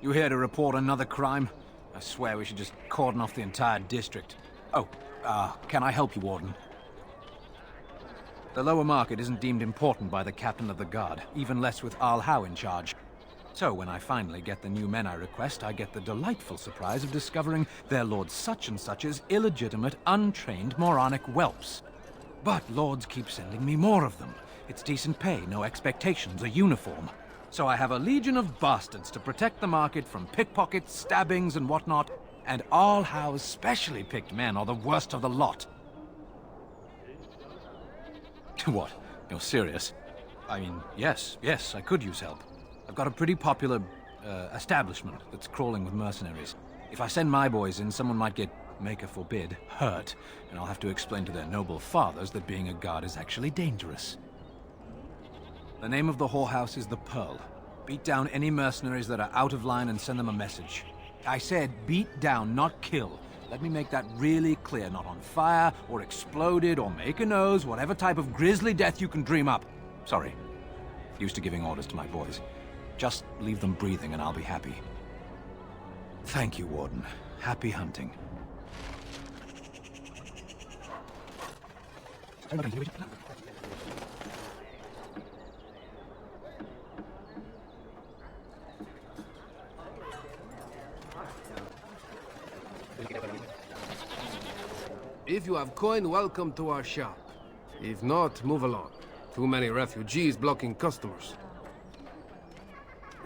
You here to report another crime? I swear we should just cordon off the entire district. Oh, can I help you, Warden? The lower market isn't deemed important by the captain of the guard, even less with Arl Howe in charge. So when I finally get the new men I request, I get the delightful surprise of discovering their Lord Such-and-Such's illegitimate, untrained, moronic whelps. But lords keep sending me more of them. It's decent pay, no expectations, a uniform. So I have a legion of bastards to protect the market from pickpockets, stabbings, and whatnot, and Arl Howe's specially picked men are the worst of the lot. What? You're serious? I mean, yes, I could use help. I've got a pretty popular, establishment that's crawling with mercenaries. If I send my boys in, someone might get, maker forbid, hurt, and I'll have to explain to their noble fathers that being a guard is actually dangerous. The name of the whorehouse is the Pearl. Beat down any mercenaries that are out of line and send them a message. I said beat down, not kill. Let me make that really clear. Not on fire, or exploded, or make a nose, whatever type of grisly death you can dream up. Sorry. Used to giving orders to my boys. Just leave them breathing and I'll be happy. Thank you, Warden. Happy hunting. If you have coin, welcome to our shop. If not, move along. Too many refugees blocking customers.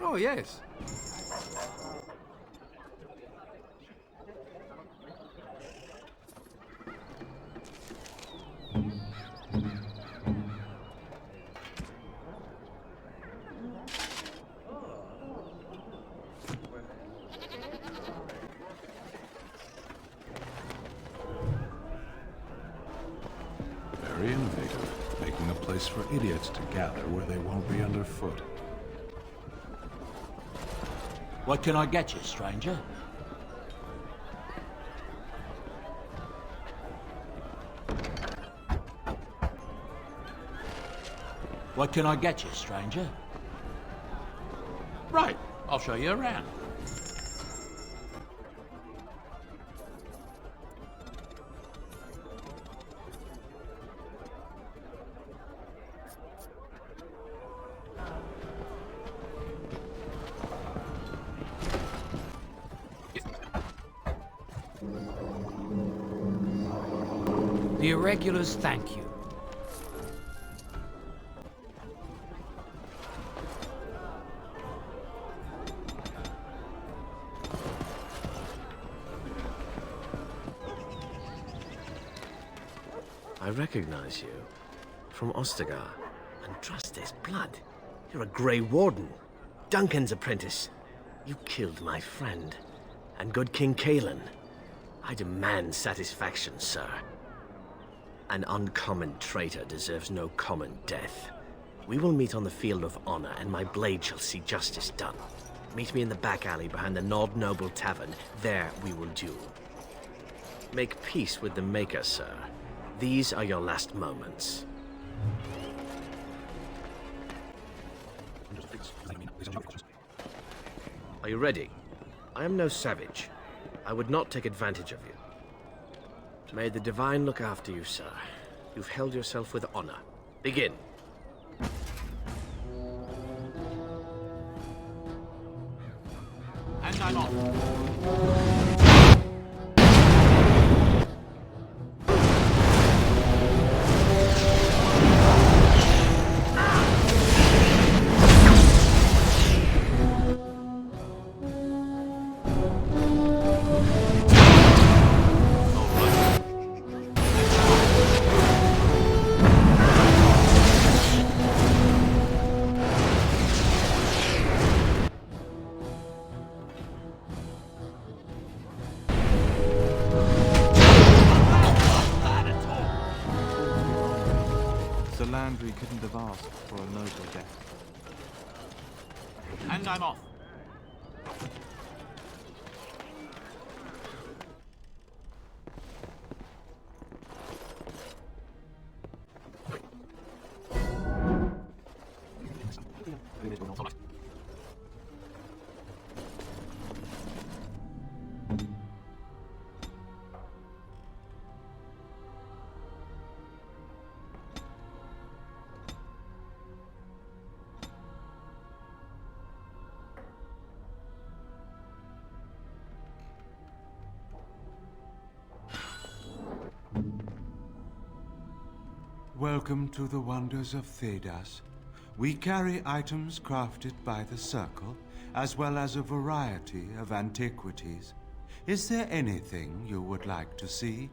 Oh, yes. Very innovative, making a place for idiots to gather where they won't be underfoot. What can I get you, stranger? What can I get you, stranger? Right, I'll show you around. The Irregulars thank you. I recognize you. From Ostaqar. And trust this blood. You're a Grey Warden. Duncan's apprentice. You killed my friend. And good King Kaelin. I demand satisfaction, sir. An uncommon traitor deserves no common death. We will meet on the field of honor, and my blade shall see justice done. Meet me in the back alley behind the Nod Noble Tavern. There we will duel. Make peace with the Maker, sir. These are your last moments. Are you ready? I am no savage. I would not take advantage of you. May the Divine look after you, sir. You've held yourself with honor. Begin. And I'm off. Landry couldn't have asked for a noble death. And I'm off. Welcome to the wonders of Thedas. We carry items crafted by the Circle, as well as a variety of antiquities. Is there anything you would like to see?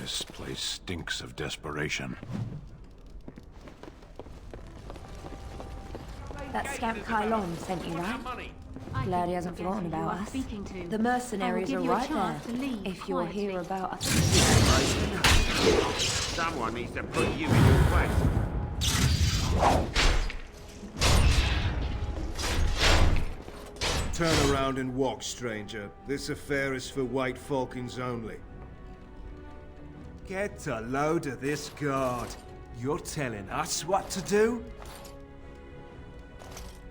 This place stinks of desperation. That scamp Kylon sent you, right? Glad he hasn't forgotten about us. The mercenaries are right there. If you'll hear about us. Someone needs to put you in your place. Turn around and walk, stranger. This affair is for White Falcons only. Get a load of this guard. You're telling us what to do?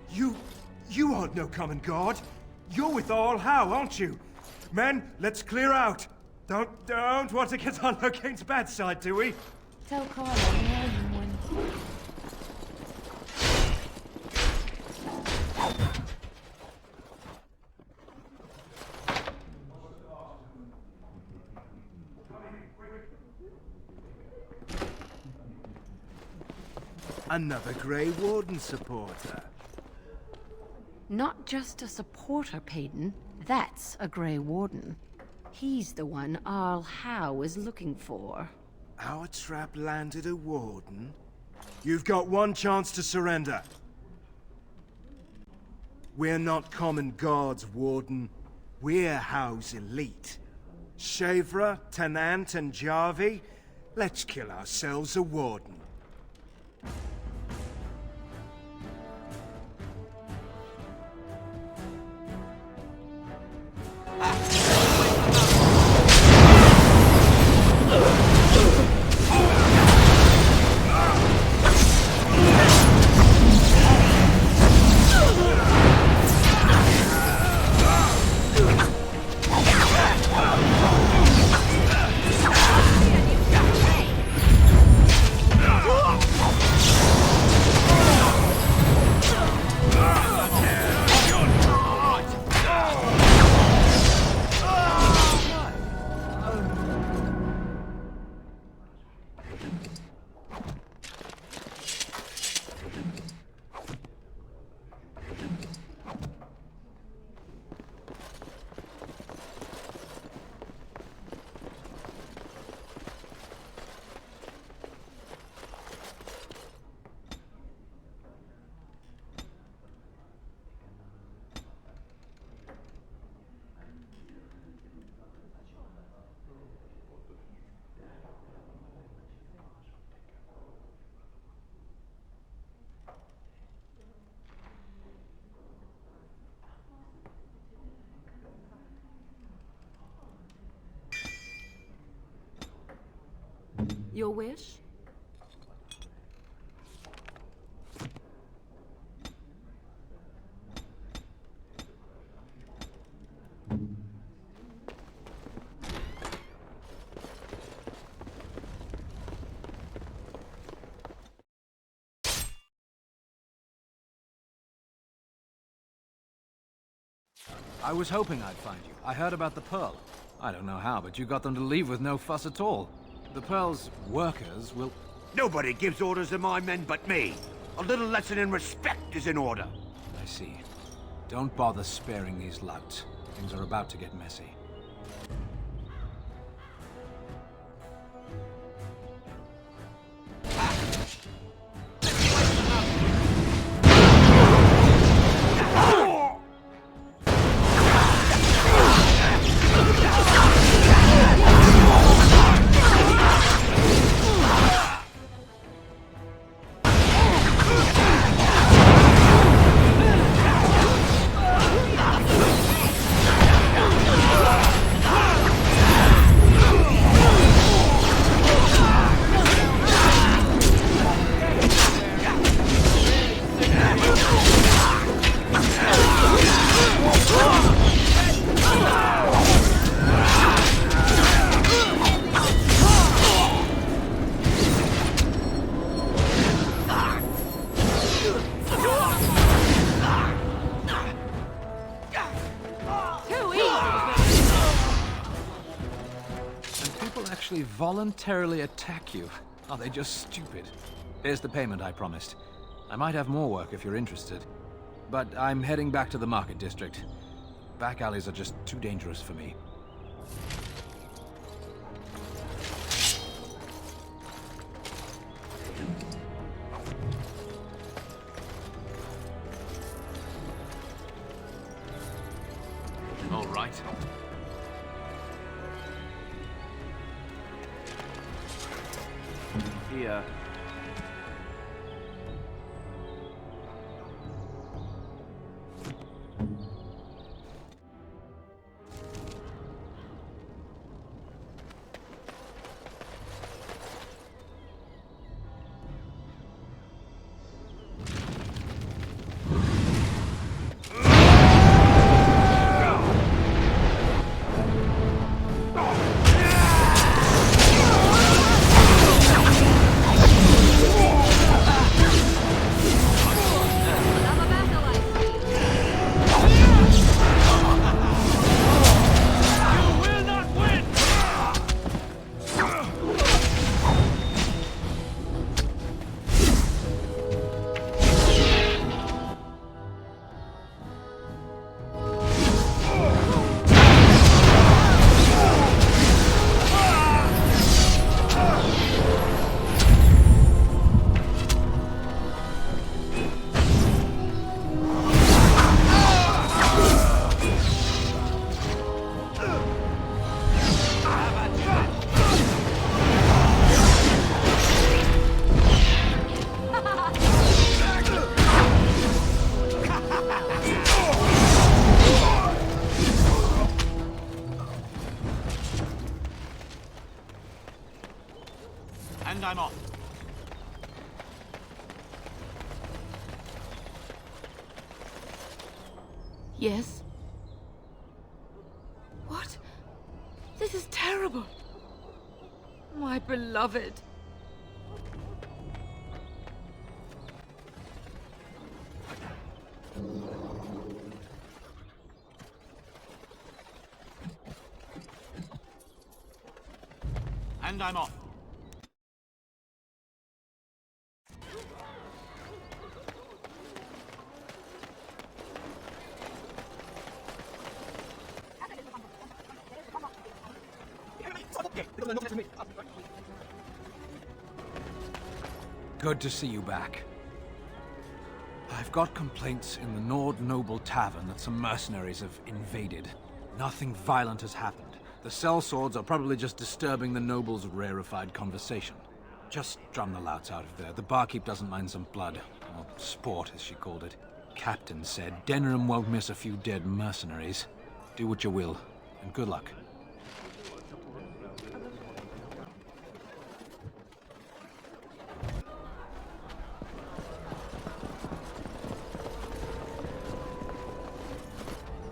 You aren't no common guard. You're with All How, aren't you? Men, let's clear out. Don't want to get on Locane's bad side, do we? Tell Kylon where you went. Another Grey Warden supporter. Not just a supporter, Payton. That's a Grey Warden. He's the one Arl Howe is looking for. Our trap landed a Warden? You've got one chance to surrender. We're not common guards, Warden. We're Howe's elite. Shavra, Tenant, and Jarvie, let's kill ourselves a Warden. Your wish? I was hoping I'd find you. I heard about the Pearl. I don't know how, but you got them to leave with no fuss at all. The Pearl's workers will... Nobody gives orders to my men but me. A little lesson in respect is in order. I see. Don't bother sparing these louts. Things are about to get messy. actually voluntarily attack you? Are they just stupid? Here's the payment I promised. I might have more work if you're interested. But I'm heading back to the market district. Back alleys are just too dangerous for me. All right. Here. And I'm off. Yes? What? This is terrible. My beloved. And I'm off. Good to see you back. I've got complaints in the Nord Noble Tavern that some mercenaries have invaded. Nothing violent has happened. The sellswords are probably just disturbing the nobles' rarefied conversation. Just drum the louts out of there. The barkeep doesn't mind some blood. Or sport, as she called it. Captain said Denham won't miss a few dead mercenaries. Do what you will, and good luck.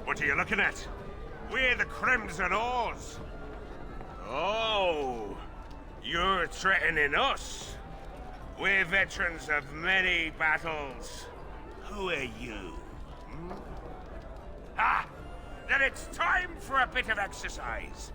What are you looking at? We're the Crimson Oars. Oh, you're threatening us. We're veterans of many battles. Who are you? Hmm? Ah, then it's time for a bit of exercise.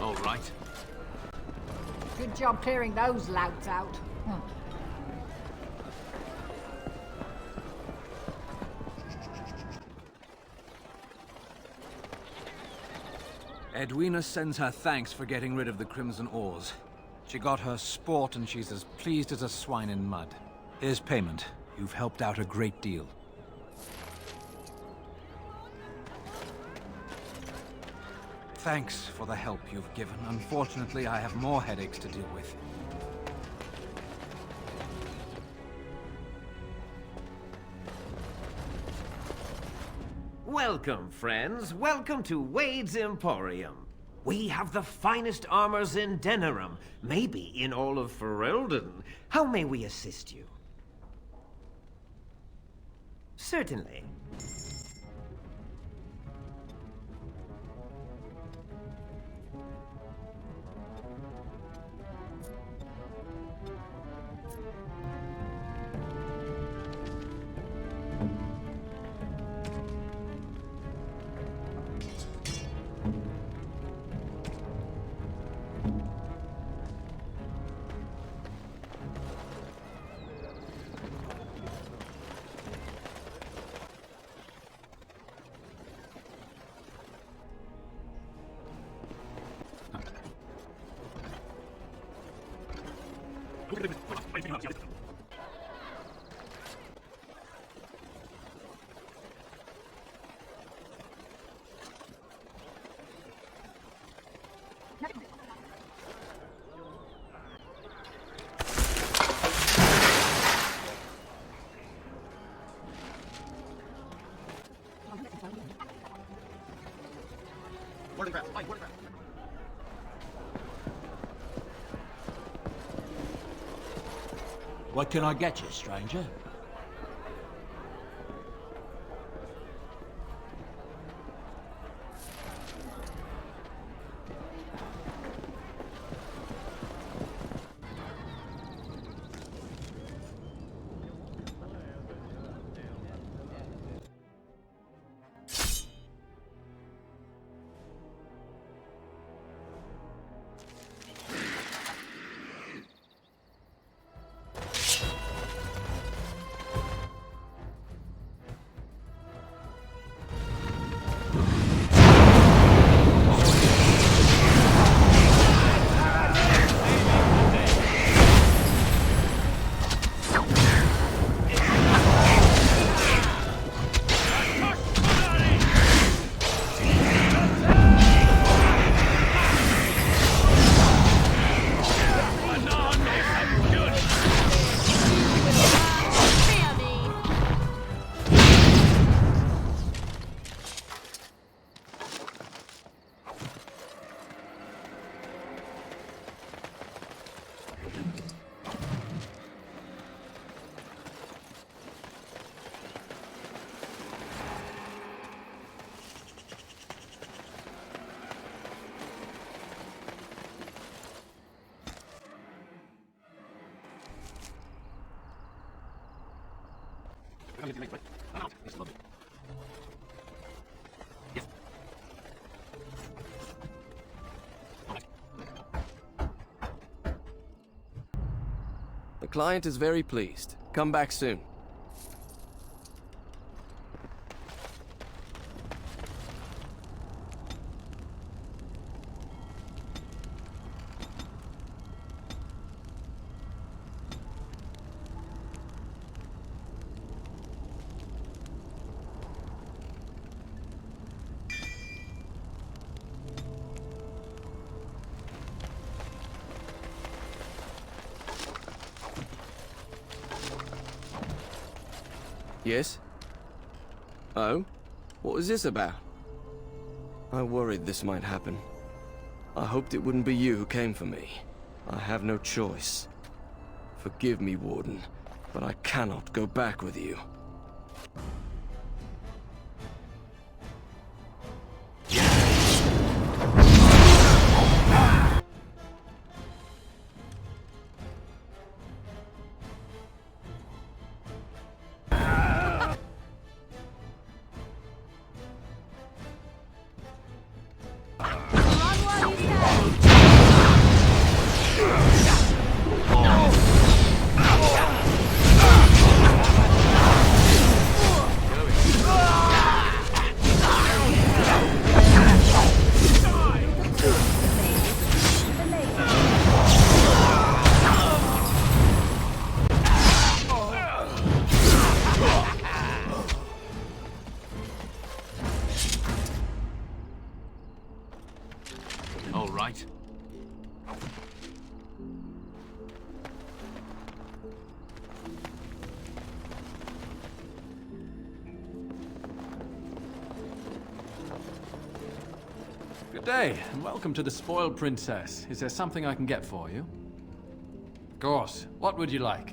All right. Good job clearing those louts out. Edwina sends her thanks for getting rid of the Crimson Oars. She got her sport and she's as pleased as a swine in mud. Here's payment. You've helped out a great deal. Thanks for the help you've given. Unfortunately, I have more headaches to deal with. Welcome, friends. Welcome to Wade's Emporium. We have the finest armors in Denerim, maybe in all of Ferelden. How may we assist you? Certainly. What can I get you, stranger? The client is very pleased. Come back soon. Yes? Oh? What was this about? I worried this might happen. I hoped it wouldn't be you who came for me. I have no choice. Forgive me, Warden, but I cannot go back with you. Good day, and welcome to the Spoiled Princess. Is there something I can get for you? Of course. What would you like?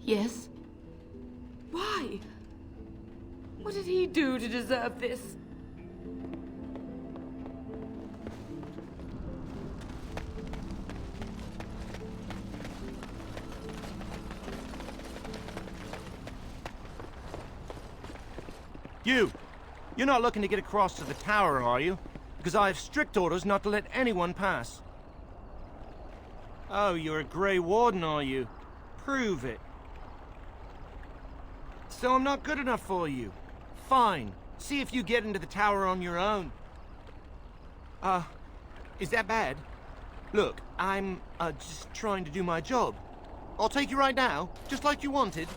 Yes? Why? What did he do to deserve this? You're not looking to get across to the tower, are you? Because I have strict orders not to let anyone pass. Oh, you're a Grey Warden, are you? Prove it. So I'm not good enough for you. Fine. See if you get into the tower on your own. Is that bad? Look, I'm, just trying to do my job. I'll take you right now, just like you wanted.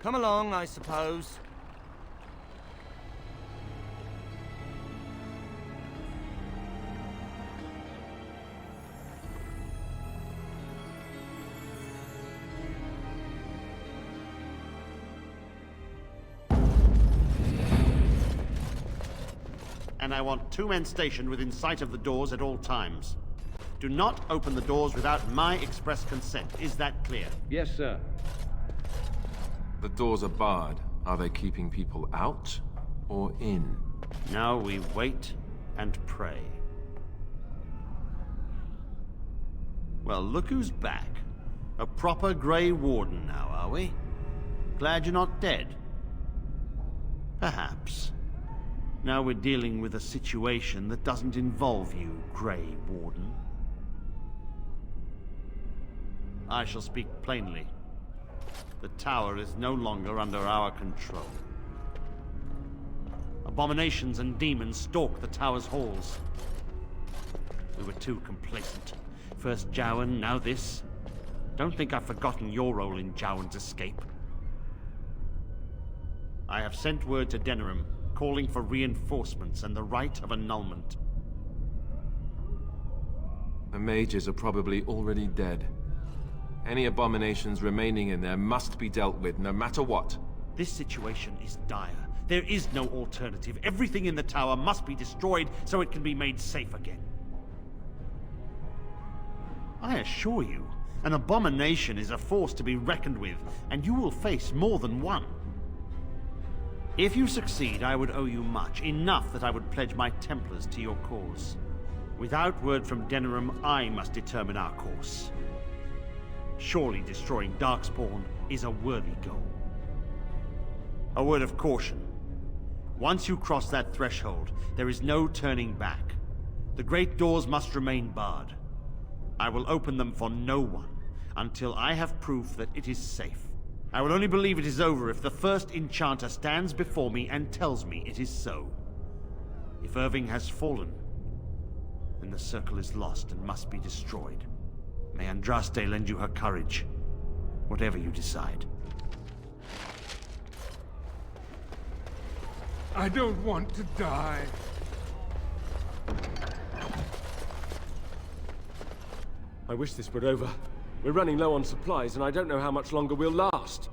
Come along, I suppose. And I want 2 men stationed within sight of the doors at all times. Do not open the doors without my express consent. Is that clear? Yes, sir. The doors are barred. Are they keeping people out or in? Now we wait and pray. Well, look who's back. A proper Grey Warden now, are we? Glad you're not dead. Perhaps. Now we're dealing with a situation that doesn't involve you, Grey Warden. I shall speak plainly. The tower is no longer under our control. Abominations and demons stalk the tower's halls. We were too complacent. First Jowan, now this. Don't think I've forgotten your role in Jowan's escape. I have sent word to Denerim, calling for reinforcements and the right of annulment. The mages are probably already dead. Any abominations remaining in there must be dealt with, no matter what. This situation is dire. There is no alternative. Everything in the tower must be destroyed so it can be made safe again. I assure you, an abomination is a force to be reckoned with, and you will face more than one. If you succeed, I would owe you much, enough that I would pledge my Templars to your cause. Without word from Denerim, I must determine our course. Surely destroying Darkspawn is a worthy goal. A word of caution. Once you cross that threshold, there is no turning back. The great doors must remain barred. I will open them for no one until I have proof that it is safe. I will only believe it is over if the first enchanter stands before me and tells me it is so. If Irving has fallen, then the circle is lost and must be destroyed. May Andraste lend you her courage, whatever you decide. I don't want to die. I wish this were over. We're running low on supplies, and I don't know how much longer we'll last.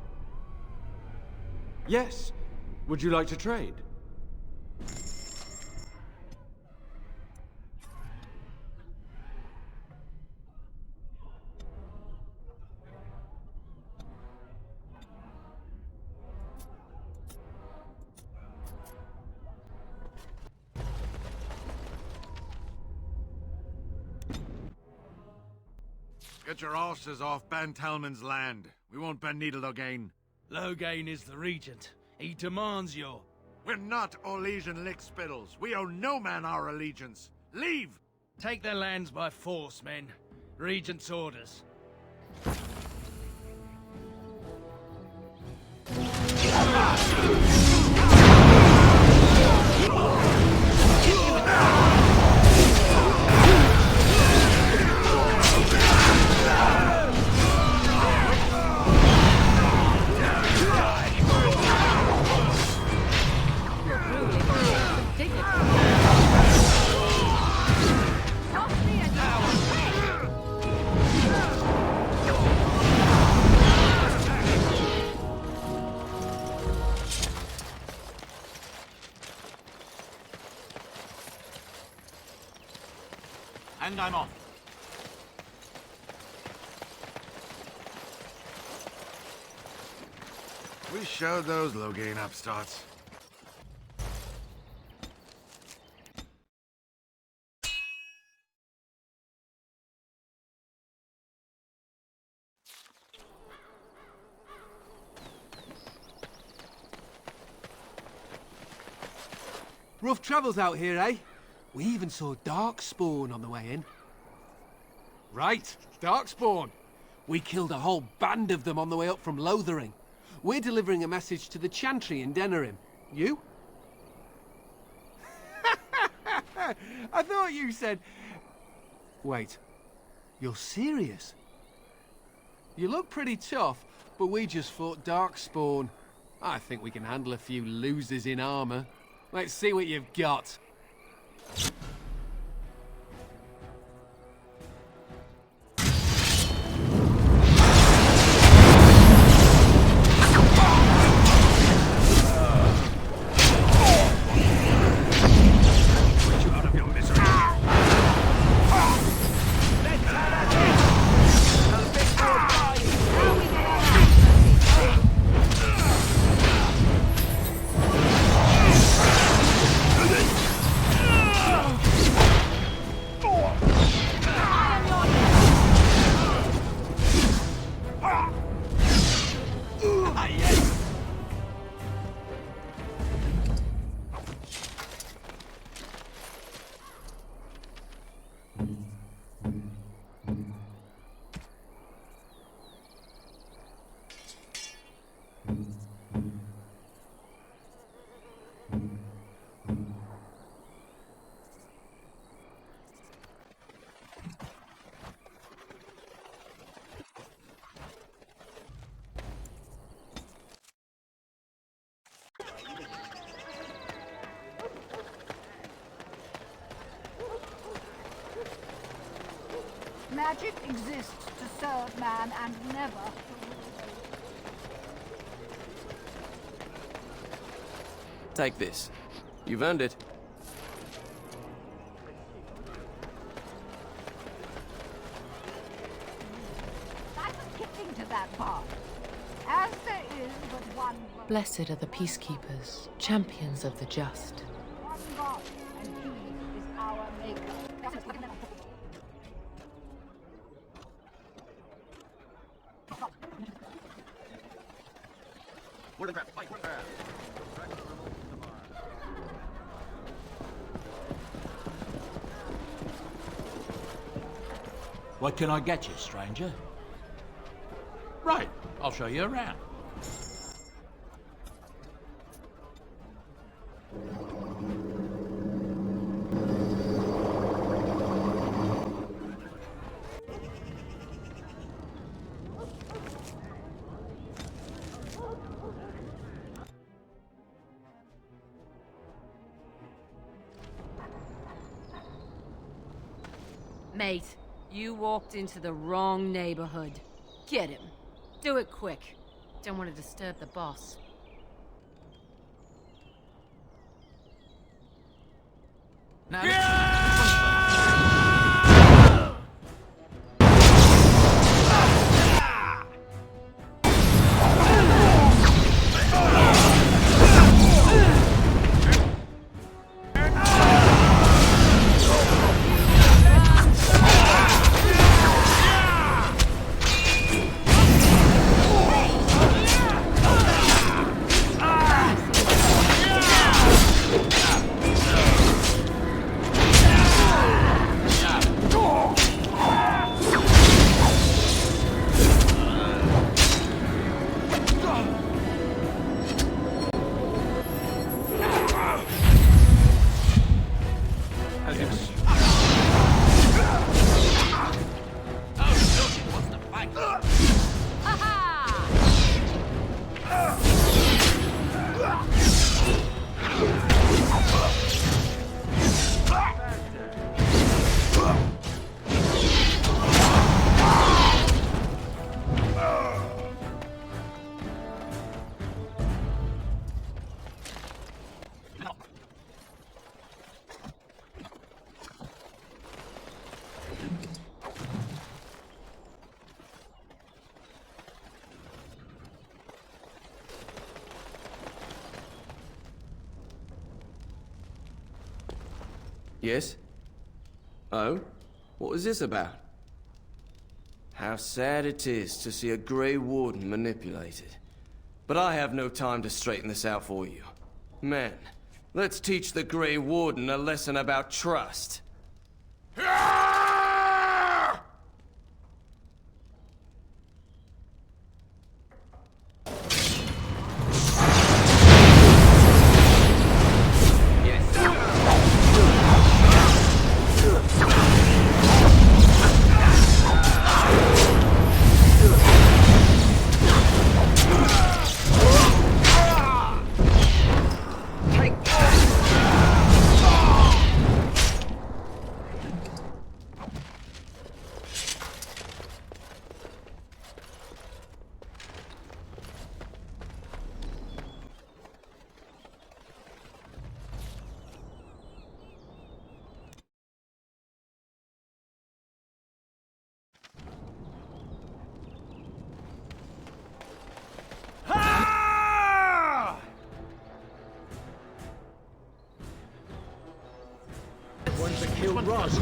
Yes. Would you like to trade? Get your arses off Ban Talman's land. We won't bend needle again. Loghain is the regent. He demands your... We're not Orlesian lickspittles. We owe no man our allegiance. Leave! Take their lands by force, men. Regent's orders. And I'm off. We showed those Loghain upstarts. Rough travels out here, eh? We even saw Darkspawn on the way in. Right, Darkspawn. We killed a whole band of them on the way up from Lothering. We're delivering a message to the Chantry in Denerim. You? I thought you said... Wait, you're serious? You look pretty tough, but we just fought Darkspawn. I think we can handle a few losers in armor. Let's see what you've got. Magic exists to serve man and never to rule. Take this. You've earned it. I was getting to that part. As there is but one Blessed are the peacekeepers, champions of the just. one God, and He is our maker. What can I get you, stranger? Right, I'll show you around. Mate, you walked into the wrong neighborhood. Get him. Do it quick. Don't want to disturb the boss. Now, Yes? Oh? What was this about? How sad it is to see a Grey Warden manipulated. But I have no time to straighten this out for you. Men, let's teach the Grey Warden a lesson about trust. One to kill Ross.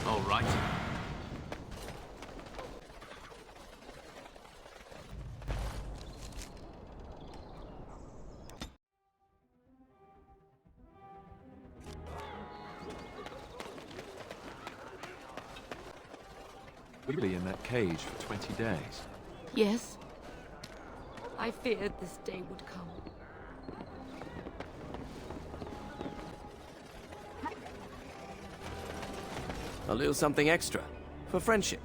All right. We'll be in that cage for 20 days. Yes. I feared this day would come. A little something extra. For friendship.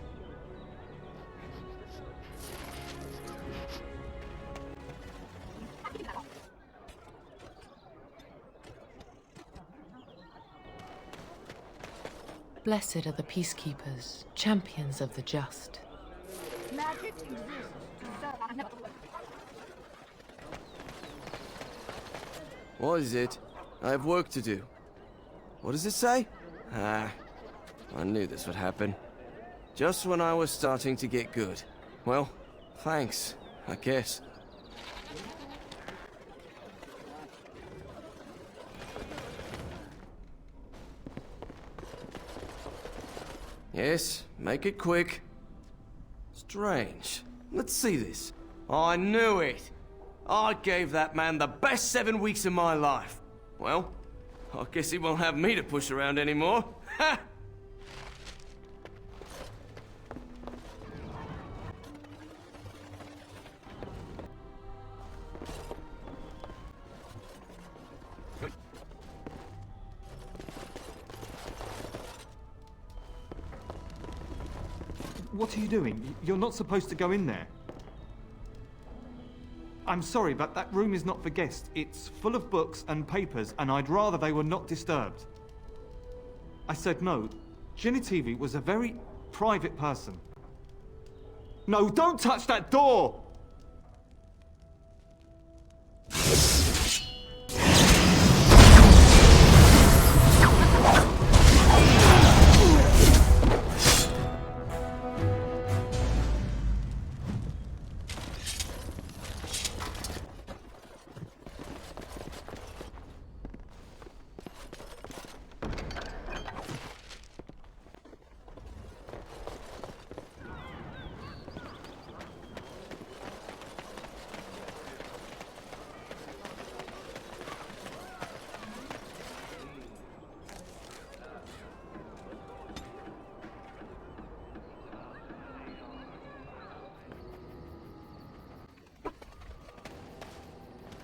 Blessed are the peacekeepers, champions of the just. Magic exists to serve. What is it? I have work to do. What does it say? Ah, I knew this would happen. Just when I was starting to get good. Well, thanks, I guess. Yes, make it quick. Strange. Let's see this. I knew it! I gave that man the best 7 weeks of my life. Well, I guess he won't have me to push around anymore. Ha! What are you doing? You're not supposed to go in there. I'm sorry, but that room is not for guests. It's full of books and papers, and I'd rather they were not disturbed. I said no. Genitivi was a very private person. No, don't touch that door!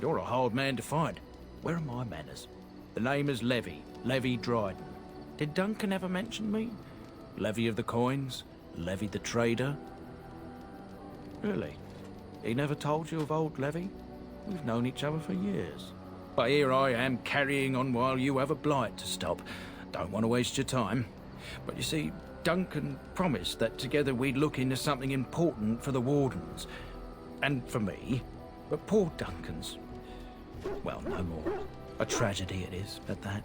You're a hard man to find. Where are my manners? The name is Levy. Levy Dryden. Did Duncan ever mention me? Levy of the coins? Levy the trader? Really? He never told you of old Levy? We've known each other for years. But here I am carrying on while you have a blight to stop. Don't want to waste your time. But you see, Duncan promised that together we'd look into something important for the Wardens. And for me. But poor Duncan's... well, no more. A tragedy it is, at that.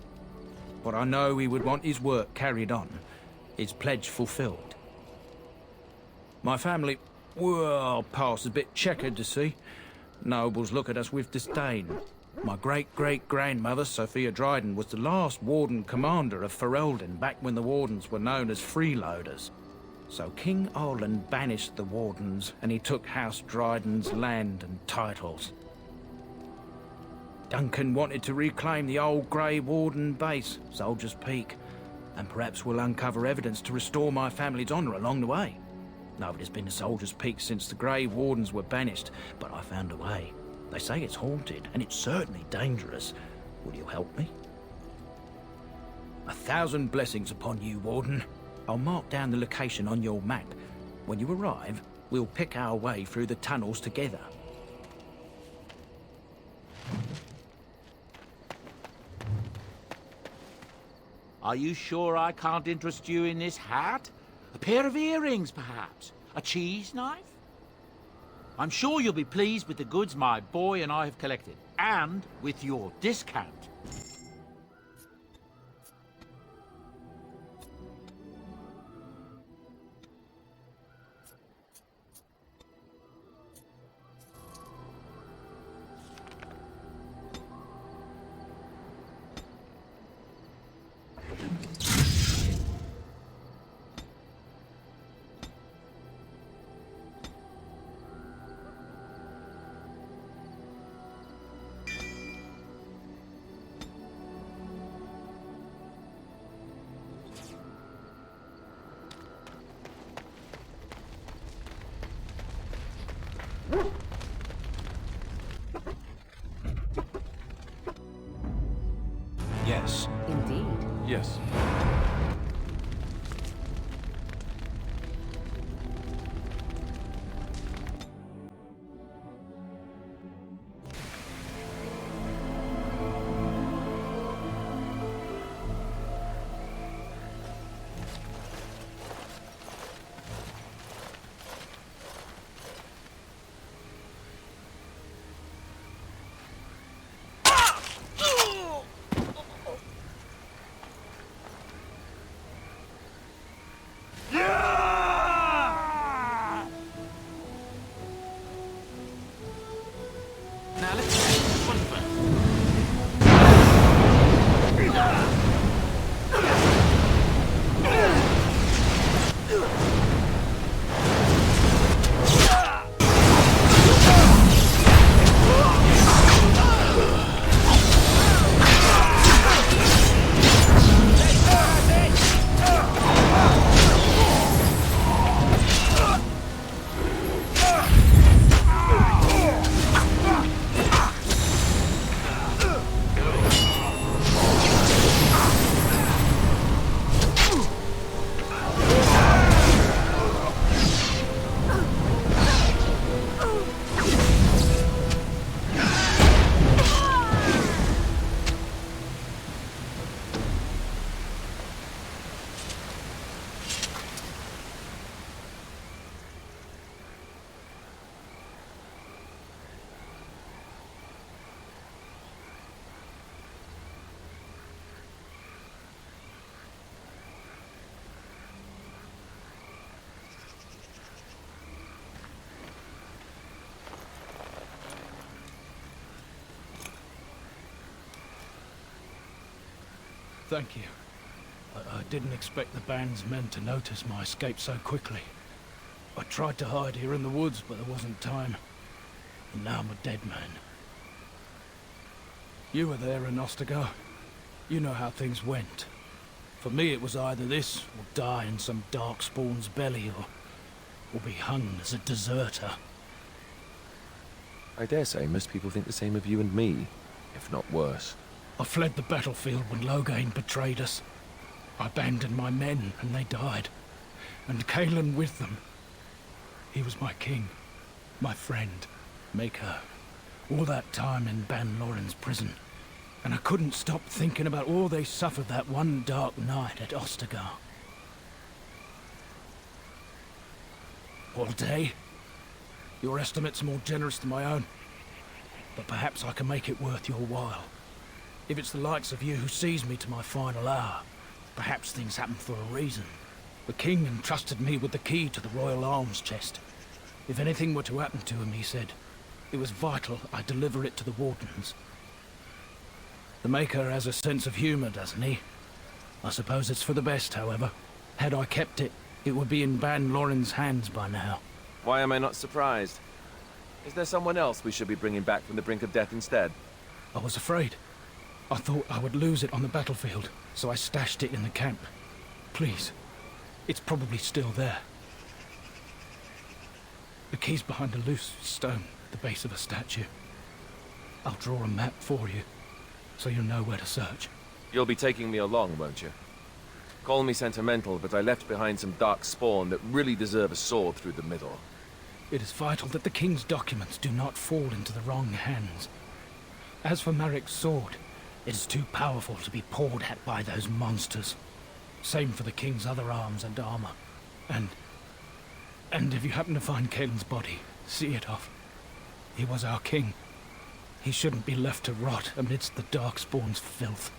But I know he would want his work carried on. His pledge fulfilled. My family... well, past a bit checkered, to see. Nobles look at us with disdain. My great-great-grandmother, Sophia Dryden, was the last Warden Commander of Ferelden back when the Wardens were known as freeloaders. So King Olin banished the Wardens, and he took House Dryden's land and titles. Duncan wanted to reclaim the old Grey Warden base, Soldier's Peak, and perhaps we'll uncover evidence to restore my family's honour along the way. Nobody's been to Soldier's Peak since the Grey Wardens were banished, but I found a way. They say it's haunted, and it's certainly dangerous. Will you help me? 1,000 blessings upon you, Warden. I'll mark down the location on your map. When you arrive, we'll pick our way through the tunnels together. Are you sure I can't interest you in this hat? A pair of earrings, perhaps? A cheese knife? I'm sure you'll be pleased with the goods my boy and I have collected, and with your discount. Yes. Indeed. Yes. Thank you. I didn't expect the band's men to notice my escape so quickly. I tried to hide here in the woods, but there wasn't time. And now I'm a dead man. You were there in Ostaqar. You know how things went. For me, it was either this, or die in some darkspawn's belly, or be hung as a deserter. I dare say most people think the same of you and me, if not worse. I fled the battlefield when Loghain betrayed us. I abandoned my men, and they died. And Caelan with them. He was my king, my friend, maker. All that time in Ban Loren's prison. And I couldn't stop thinking about all they suffered that one dark night at Ostaqar. All day? Your estimate's more generous than my own. But perhaps I can make it worth your while. If it's the likes of you who sees me to my final hour, perhaps things happen for a reason. The king entrusted me with the key to the royal arms chest. If anything were to happen to him, he said, it was vital I deliver it to the wardens. The Maker has a sense of humor, doesn't he? I suppose it's for the best, however. Had I kept it, it would be in Ban Loren's hands by now. Why am I not surprised? Is there someone else we should be bringing back from the brink of death instead? I was afraid. I thought I would lose it on the battlefield, so I stashed it in the camp. Please, it's probably still there. The key's behind a loose stone at the base of a statue. I'll draw a map for you, so you'll know where to search. You'll be taking me along, won't you? Call me sentimental, but I left behind some dark spawn that really deserve a sword through the middle. It is vital that the king's documents do not fall into the wrong hands. As for Marik's sword, it is too powerful to be pawed at by those monsters. Same for the king's other arms and armor. And if you happen to find Caelan's body, see it off. He was our king. He shouldn't be left to rot amidst the Darkspawn's filth.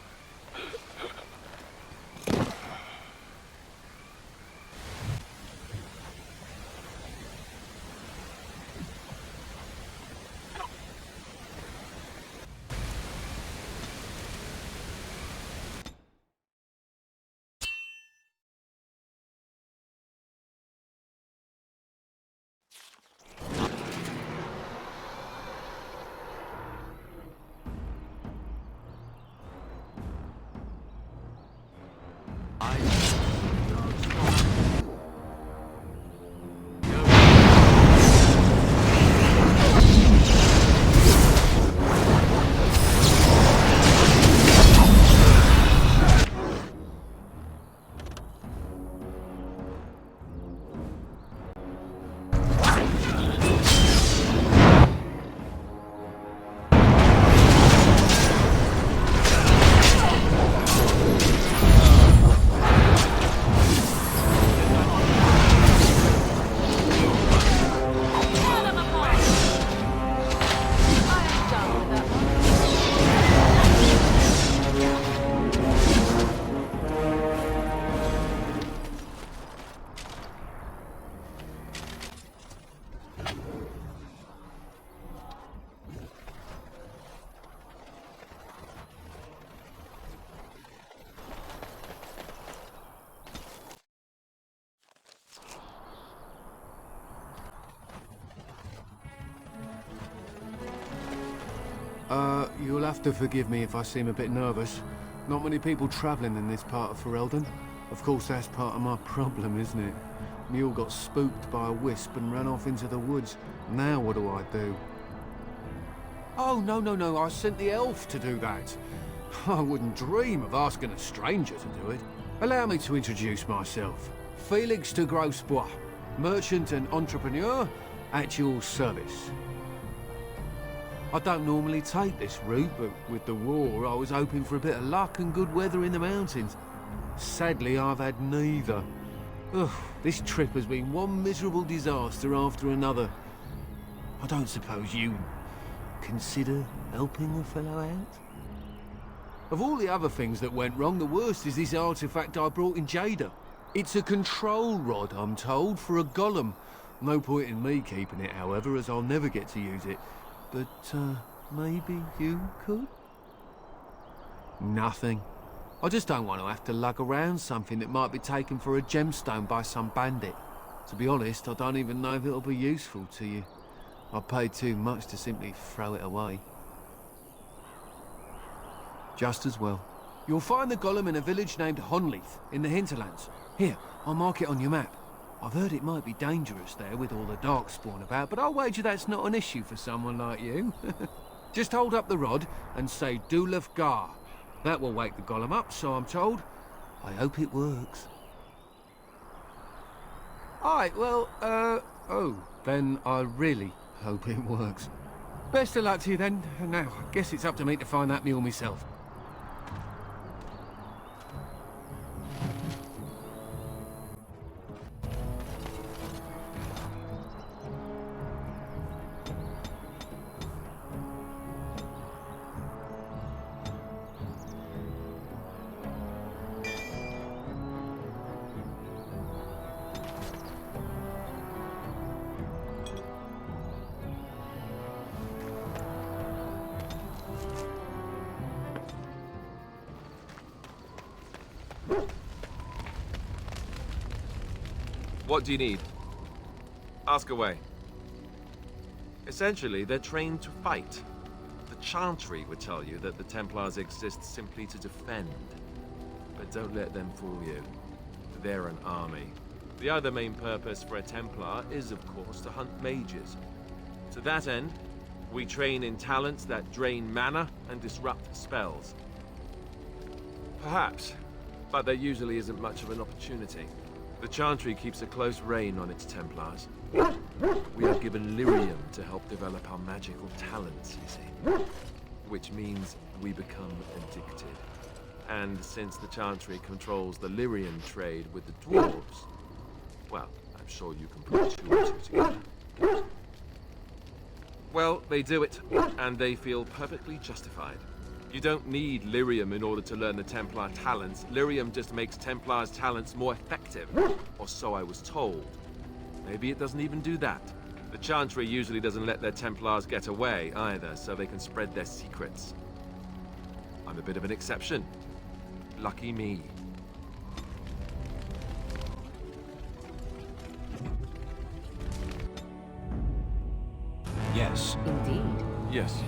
You'll have to forgive me if I seem a bit nervous. Not many people travelling in this part of Ferelden. Of course, that's part of my problem, isn't it? Mule got spooked by a wisp and ran off into the woods. Now what do I do? Oh, no, I sent the elf to do that. I wouldn't dream of asking a stranger to do it. Allow me to introduce myself. Felix de Grosbois, merchant and entrepreneur at your service. I don't normally take this route, but with the war, I was hoping for a bit of luck and good weather in the mountains. Sadly, I've had neither. Ugh, this trip has been one miserable disaster after another. I don't suppose you consider helping a fellow out? Of all the other things that went wrong, the worst is this artifact I brought in Jada. It's a control rod, I'm told, for a golem. No point in me keeping it, however, as I'll never get to use it. But, maybe you could? Nothing. I just don't want to have to lug around something that might be taken for a gemstone by some bandit. To be honest, I don't even know if it'll be useful to you. I paid too much to simply throw it away. Just as well. You'll find the golem in a village named Honleith, in the hinterlands. Here, I'll mark it on your map. I've heard it might be dangerous there with all the darkspawn about, but I'll wager that's not an issue for someone like you. Just hold up the rod and say Dulaf Gar. That will wake the golem up, so I'm told. I hope it works. Alright, well, oh, then I really hope it works. Best of luck to you then. Now, I guess it's up to me to find that mule myself. What do you need? Ask away. Essentially, they're trained to fight. The Chantry would tell you that the Templars exist simply to defend. But don't let them fool you. They're an army. The other main purpose for a Templar is, of course, to hunt mages. To that end, we train in talents that drain mana and disrupt spells. Perhaps, but there usually isn't much of an opportunity. The Chantry keeps a close rein on its Templars. We are given lyrium to help develop our magical talents, you see. Which means we become addicted. And since the Chantry controls the lyrium trade with the dwarves, well, I'm sure you can put two and two together. Well, they do it, and they feel perfectly justified. You don't need lyrium in order to learn the Templar talents. Lyrium just makes Templars' talents more effective. Or so I was told. Maybe it doesn't even do that. The Chantry usually doesn't let their Templars get away either, so they can spread their secrets. I'm a bit of an exception. Lucky me. Yes. Indeed. Yes.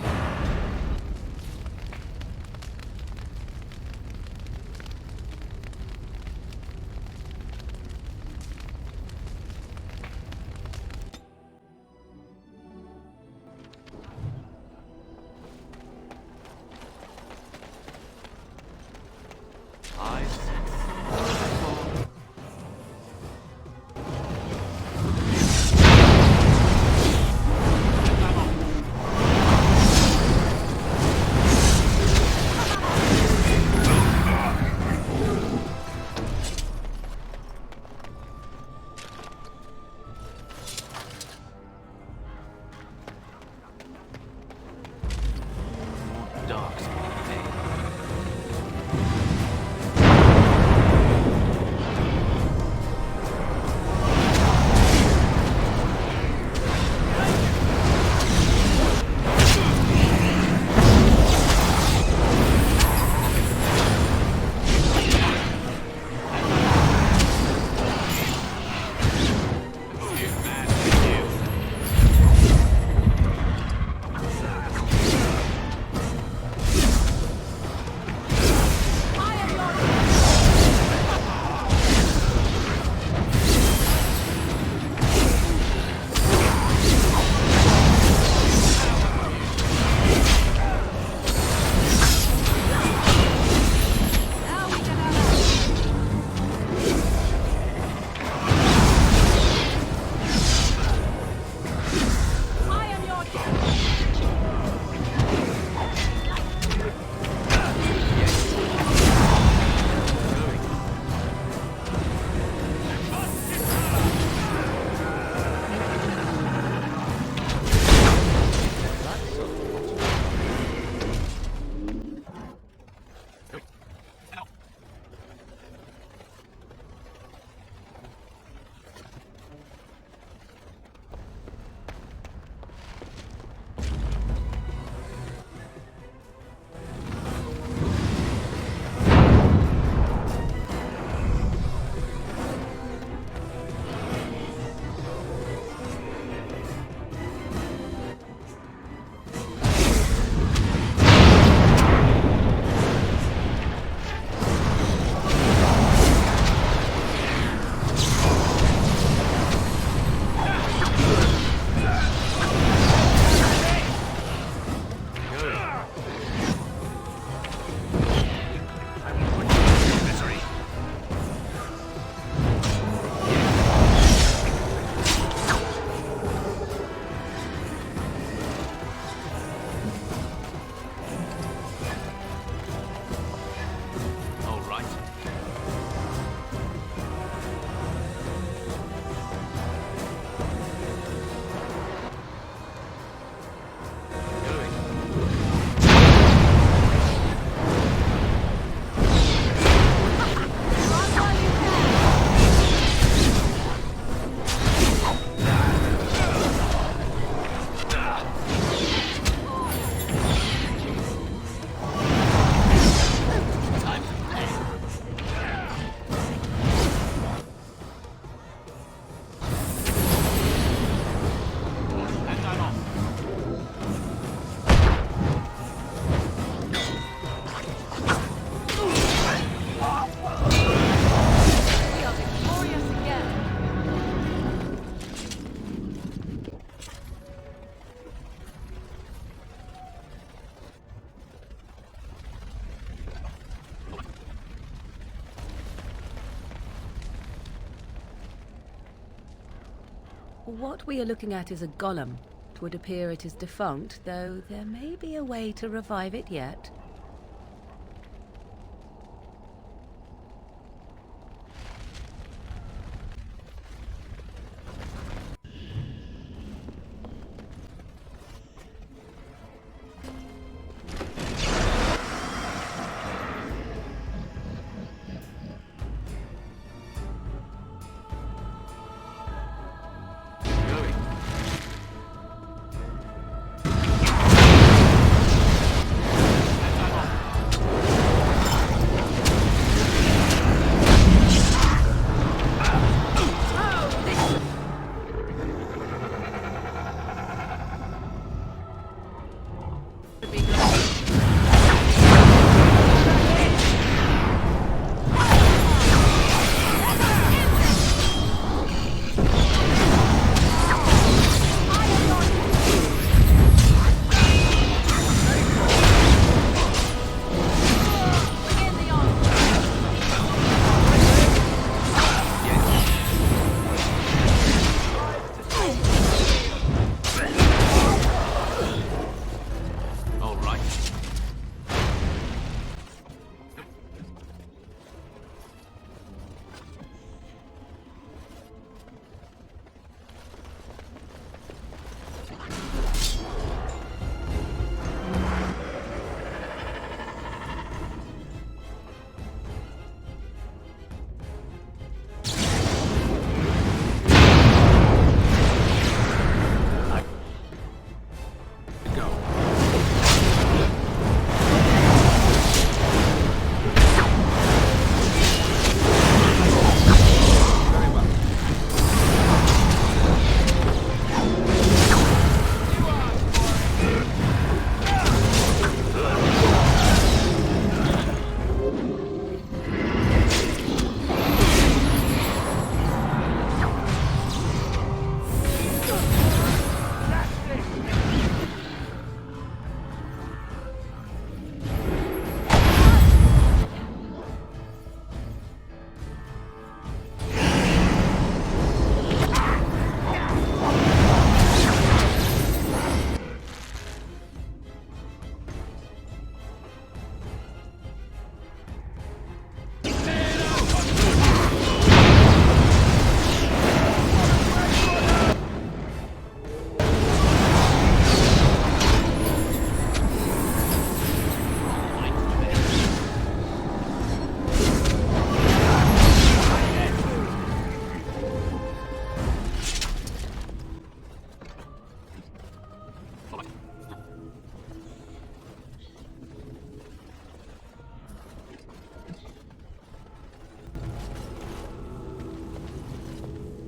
What we are looking at is a golem. It would appear it is defunct, though there may be a way to revive it yet.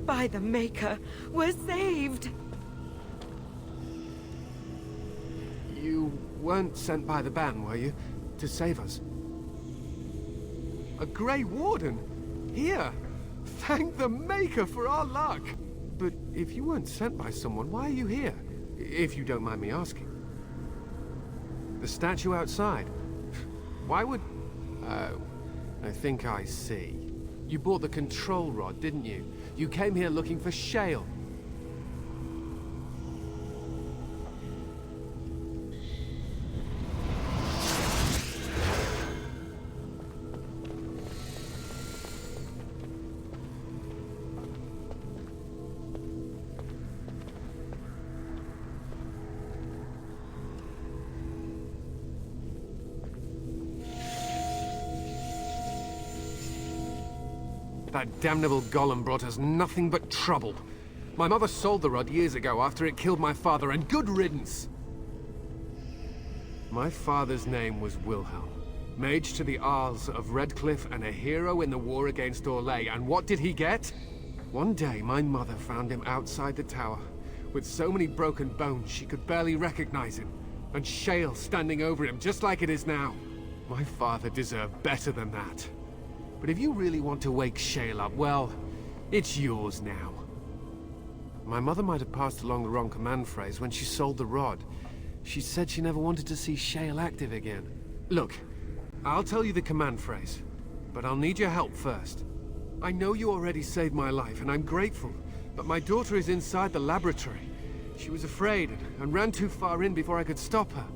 By the Maker, we're saved! You weren't sent by the ban, were you? To save us? A Grey Warden? Here! Thank the Maker for our luck! But if you weren't sent by someone, why are you here? If you don't mind me asking. The statue outside? Why would... I think I see. You bought the control rod, didn't you? You came here looking for Shale. That damnable golem brought us nothing but trouble. My mother sold the rod years ago after it killed my father, and good riddance! My father's name was Wilhelm, mage to the Arls of Redcliffe and a hero in the war against Orlais, and what did he get? One day, my mother found him outside the tower, with so many broken bones she could barely recognize him, and Shale standing over him just like it is now. My father deserved better than that. But if you really want to wake Shale up, well, it's yours now. My mother might have passed along the wrong command phrase when she sold the rod. She said she never wanted to see Shale active again. Look, I'll tell you the command phrase, but I'll need your help first. I know you already saved my life, and I'm grateful, but my daughter is inside the laboratory. She was afraid and ran too far in before I could stop her.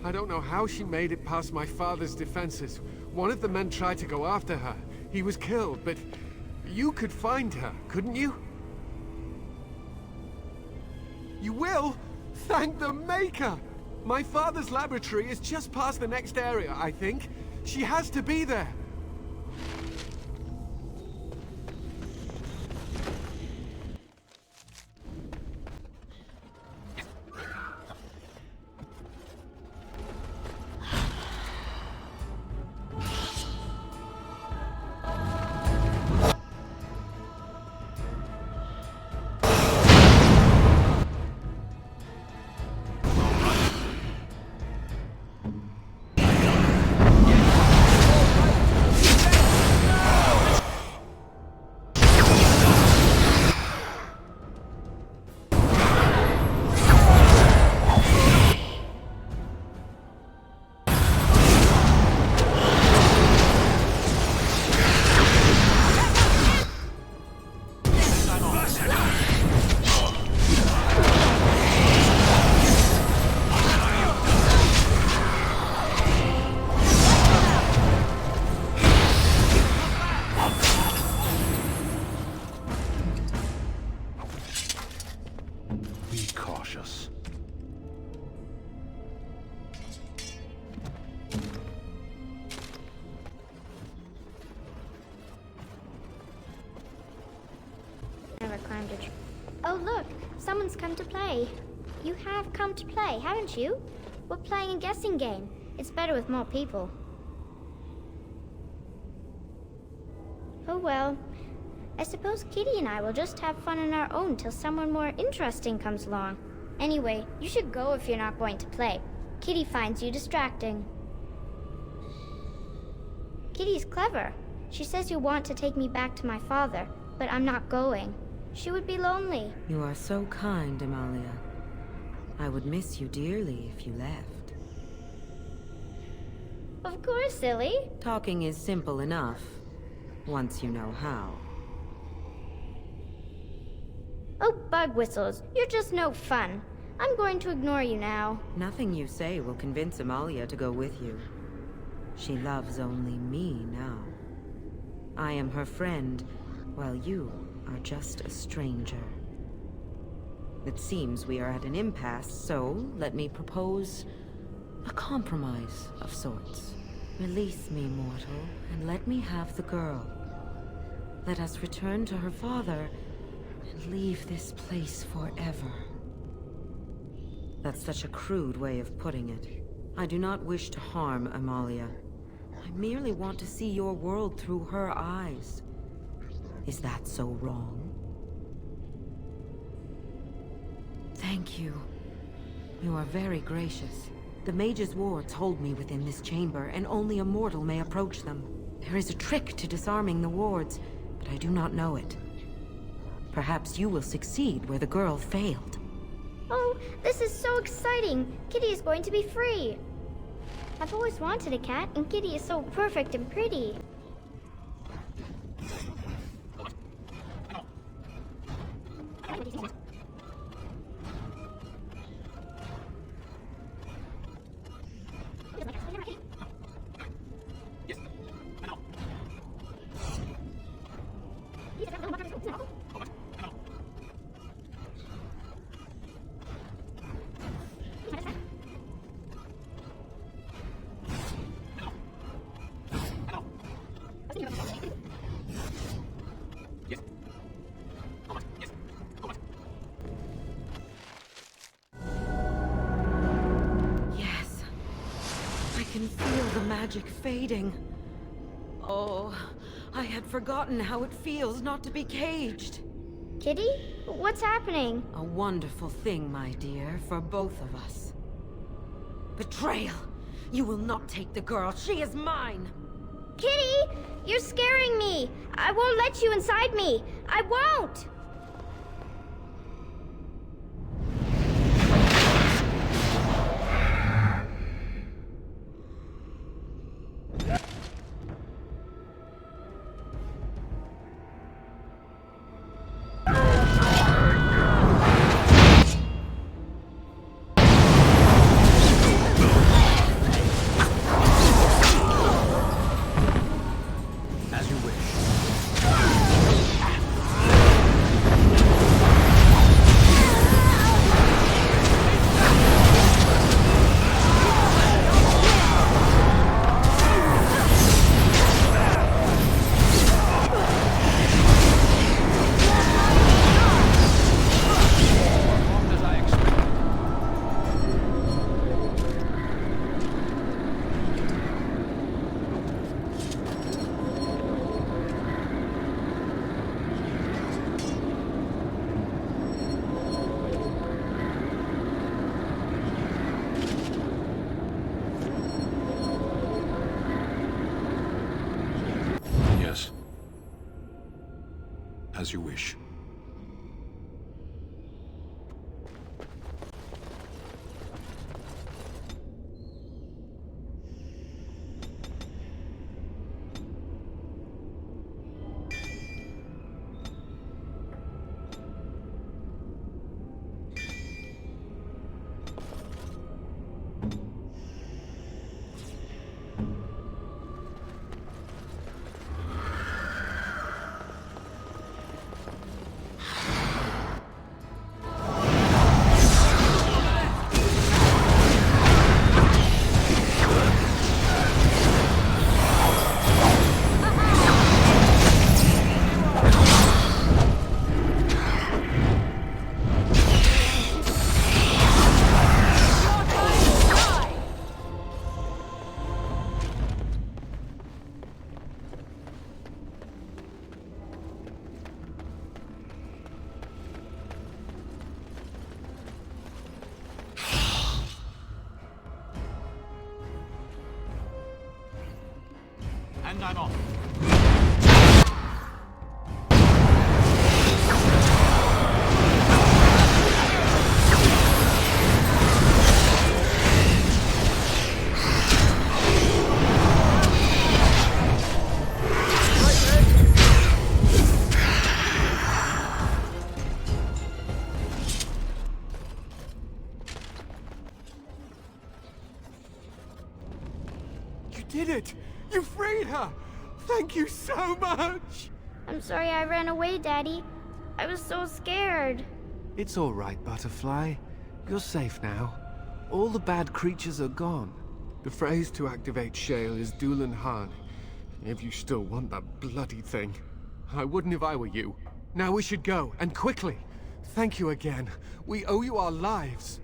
I don't know how she made it past my father's defenses. One of the men tried to go after her. He was killed, but you could find her, couldn't you? You will? Thank the Maker! My father's laboratory is just past the next area, I think. She has to be there. Oh look, someone's come to play. You have come to play, haven't you? We're playing a guessing game. It's better with more people. Oh well. I suppose Kitty and I will just have fun on our own till someone more interesting comes along. Anyway, you should go if you're not going to play. Kitty finds you distracting. Kitty's clever. She says you want to take me back to my father, but I'm not going. She would be lonely. You are so kind, Amalia. I would miss you dearly if you left. Of course, silly. Talking is simple enough, once you know how. Oh, bug whistles. You're just no fun. I'm going to ignore you now. Nothing you say will convince Amalia to go with you. She loves only me now. I am her friend, while you are just a stranger. It seems we are at an impasse, so let me propose a compromise of sorts. Release me, mortal, and let me have the girl. Let us return to her father and leave this place forever. That's such a crude way of putting it. I do not wish to harm Amalia. I merely want to see your world through her eyes. Is that so wrong? Thank you. You are very gracious. The mage's wards hold me within this chamber, and only a mortal may approach them. There is a trick to disarming the wards, but I do not know it. Perhaps you will succeed where the girl failed. Oh, this is so exciting! Kitty is going to be free! I've always wanted a cat, and Kitty is so perfect and pretty. Magic fading. Oh, I had forgotten how it feels not to be caged. Kitty? What's happening? A wonderful thing, my dear, for both of us. Betrayal! You will not take the girl. She is mine! Kitty! You're scaring me! I won't let you inside me! I won't! As you wish. And I'm off. You did it! You freed her! Thank you so much! I'm sorry I ran away, Daddy. I was so scared. It's all right, Butterfly. You're safe now. All the bad creatures are gone. The phrase to activate Shale is Dulan Han. If you still want that bloody thing. I wouldn't if I were you. Now we should go, and quickly. Thank you again. We owe you our lives.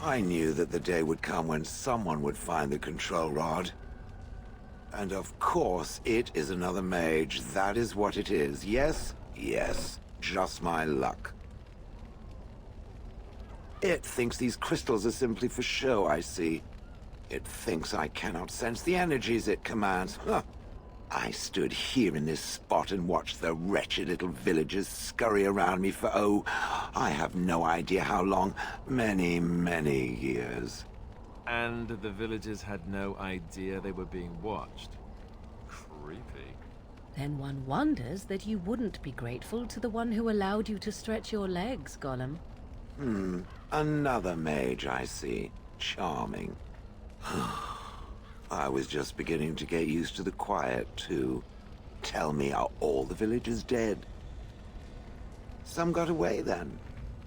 I knew that the day would come when someone would find the control rod. And of course, it is another mage. That is what it is. Yes? Yes. Just my luck. It thinks these crystals are simply for show, I see. It thinks I cannot sense the energies it commands. Huh. I stood here in this spot and watched the wretched little villagers scurry around me for, oh, I have no idea how long. Many, many years. And the villagers had no idea they were being watched. Creepy. Then one wonders that you wouldn't be grateful to the one who allowed you to stretch your legs, Gollum. Another mage, I see. Charming. I was just beginning to get used to the quiet, too. Tell me, are all the villagers dead? Some got away, then.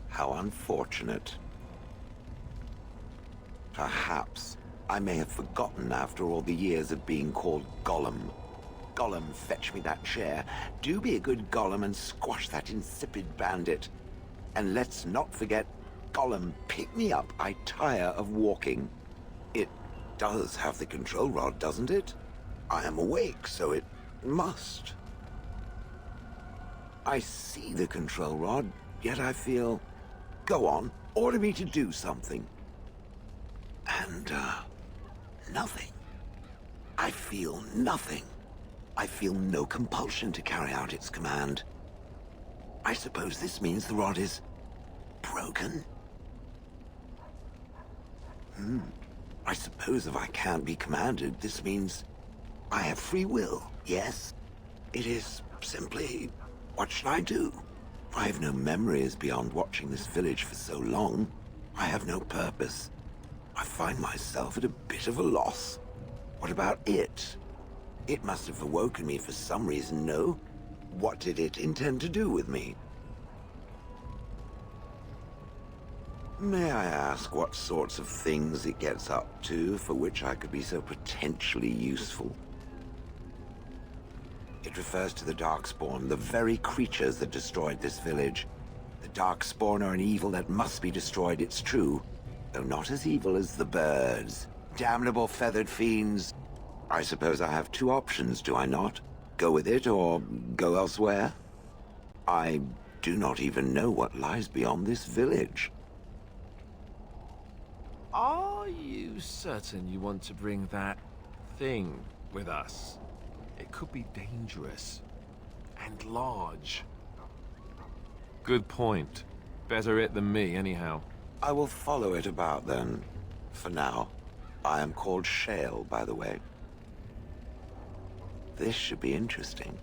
How unfortunate. Perhaps I may have forgotten after all the years of being called Gollum. Gollum, fetch me that chair. Do be a good Gollum and squash that insipid bandit. And let's not forget, Gollum, pick me up. I tire of walking. It does have the control rod, doesn't it? I am awake, so it must. I see the control rod, yet I feel... Go on, order me to do something. And, nothing. I feel nothing. I feel no compulsion to carry out its command. I suppose this means the rod is... broken? I suppose if I can't be commanded, this means I have free will, yes? It is simply, what should I do? I have no memories beyond watching this village for so long. I have no purpose. I find myself at a bit of a loss. What about it? It must have awoken me for some reason, no? What did it intend to do with me? May I ask what sorts of things it gets up to for which I could be so potentially useful? It refers to the Darkspawn, the very creatures that destroyed this village. The Darkspawn are an evil that must be destroyed, it's true, though not as evil as the birds. Damnable feathered fiends. I suppose I have two options, do I not? Go with it or go elsewhere? I do not even know what lies beyond this village. Are you certain you want to bring that thing with us? It could be dangerous and large. Good point. Better it than me, anyhow. I will follow it about then. For now. I am called Shale, by the way. This should be interesting.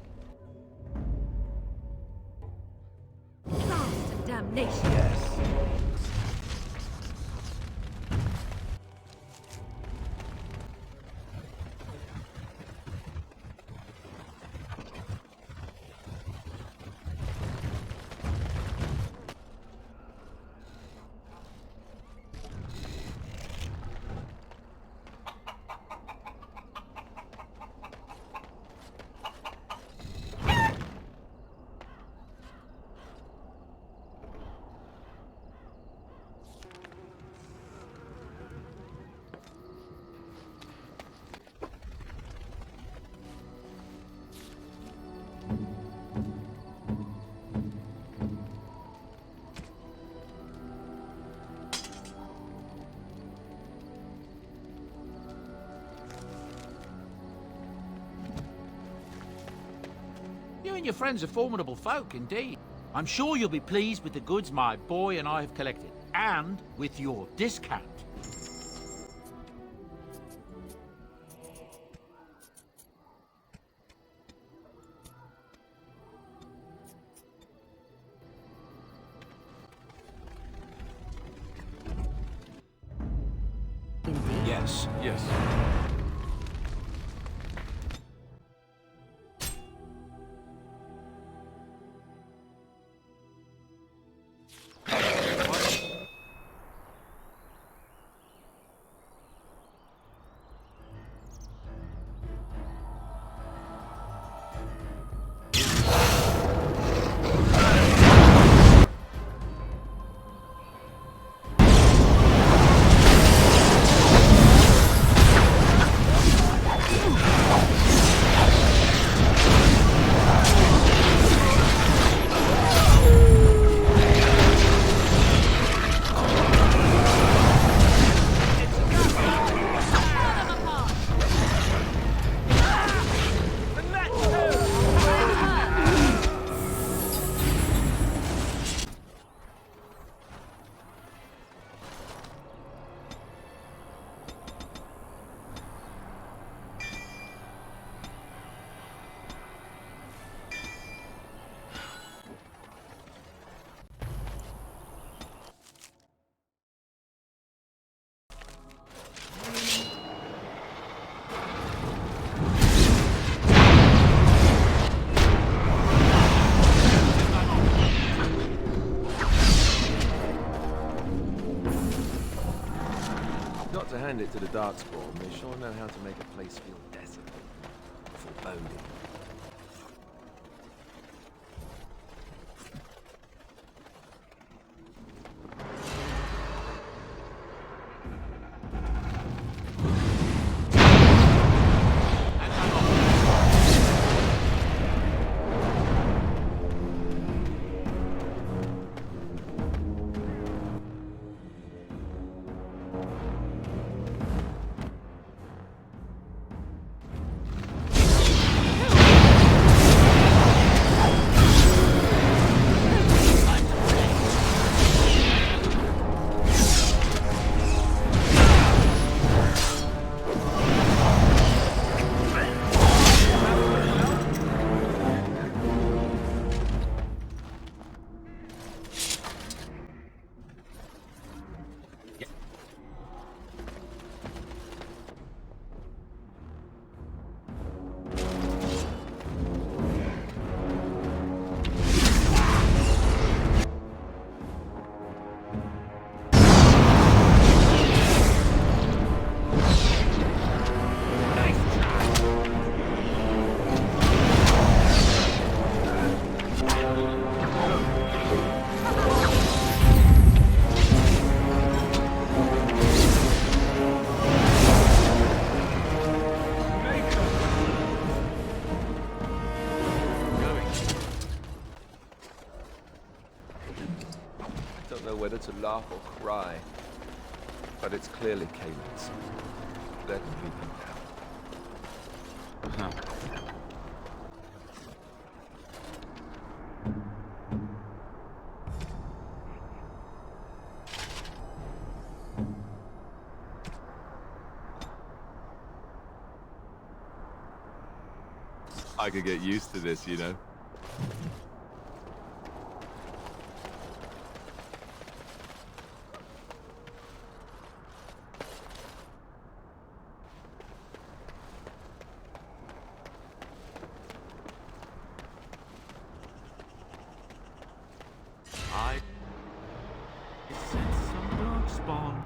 Blast and damnation. Yes. You and your friends are formidable folk, indeed. I'm sure you'll be pleased with the goods my boy and I have collected, and with your discount. Yes. Yes. Got to hand it to the Darkspawn. They sure know how to make a place feel desolate, foreboding. whether to laugh or cry. But it's clearly Caelan's. Let me lead him down. I could get used to this, you know. I sense some darkspawn.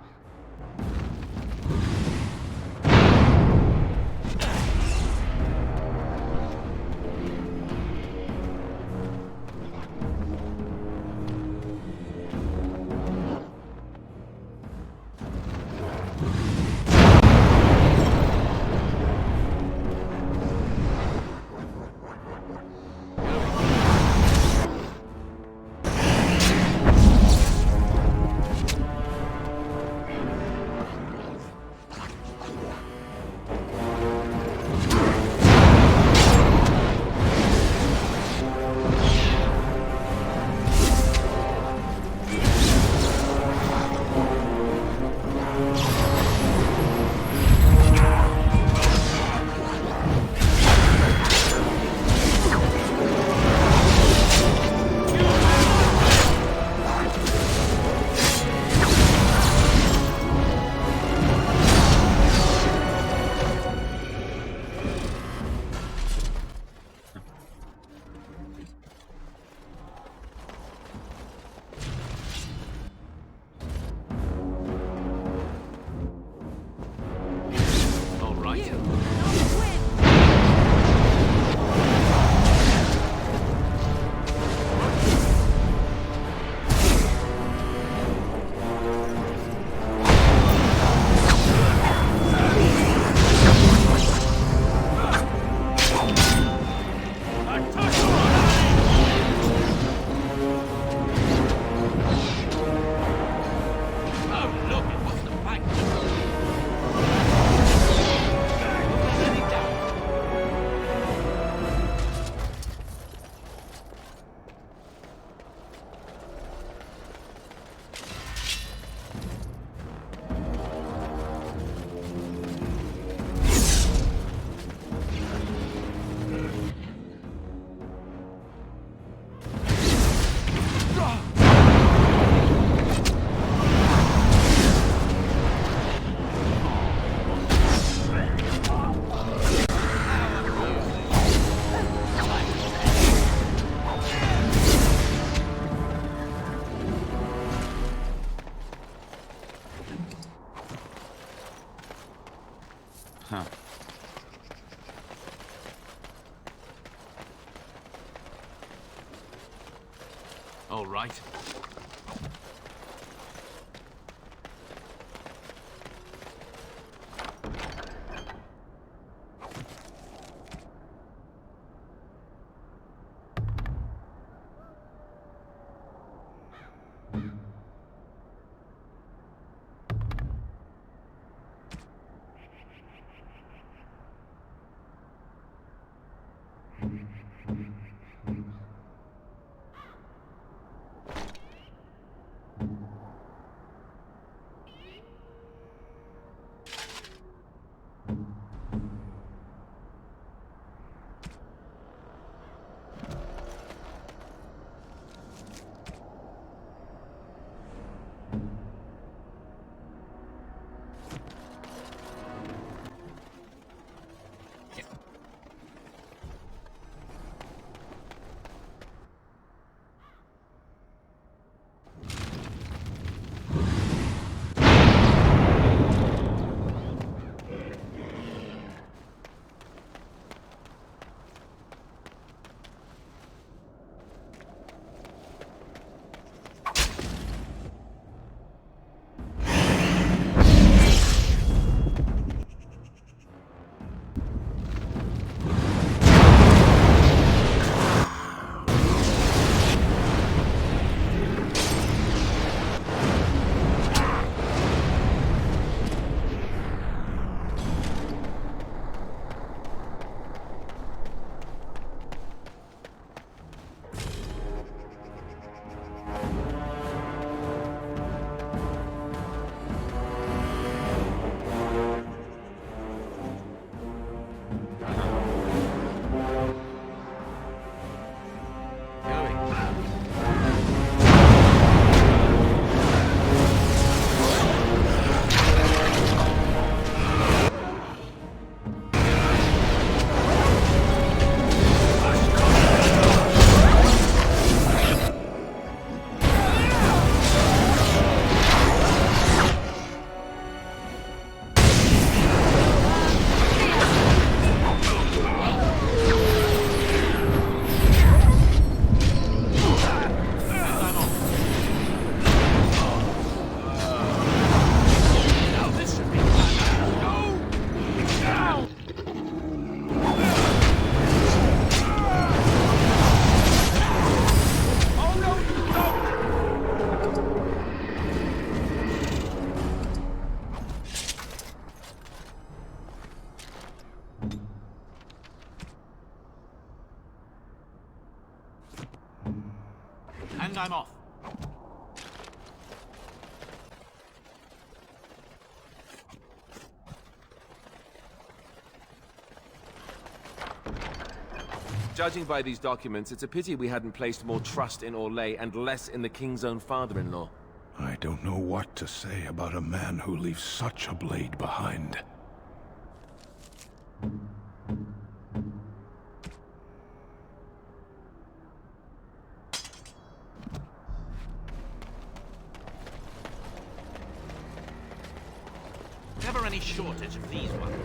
All right. I'm off. Judging by these documents, it's a pity we hadn't placed more trust in Orlais and less in the king's own father-in-law. I don't know what to say about a man who leaves such a blade behind. Never any shortage of these ones.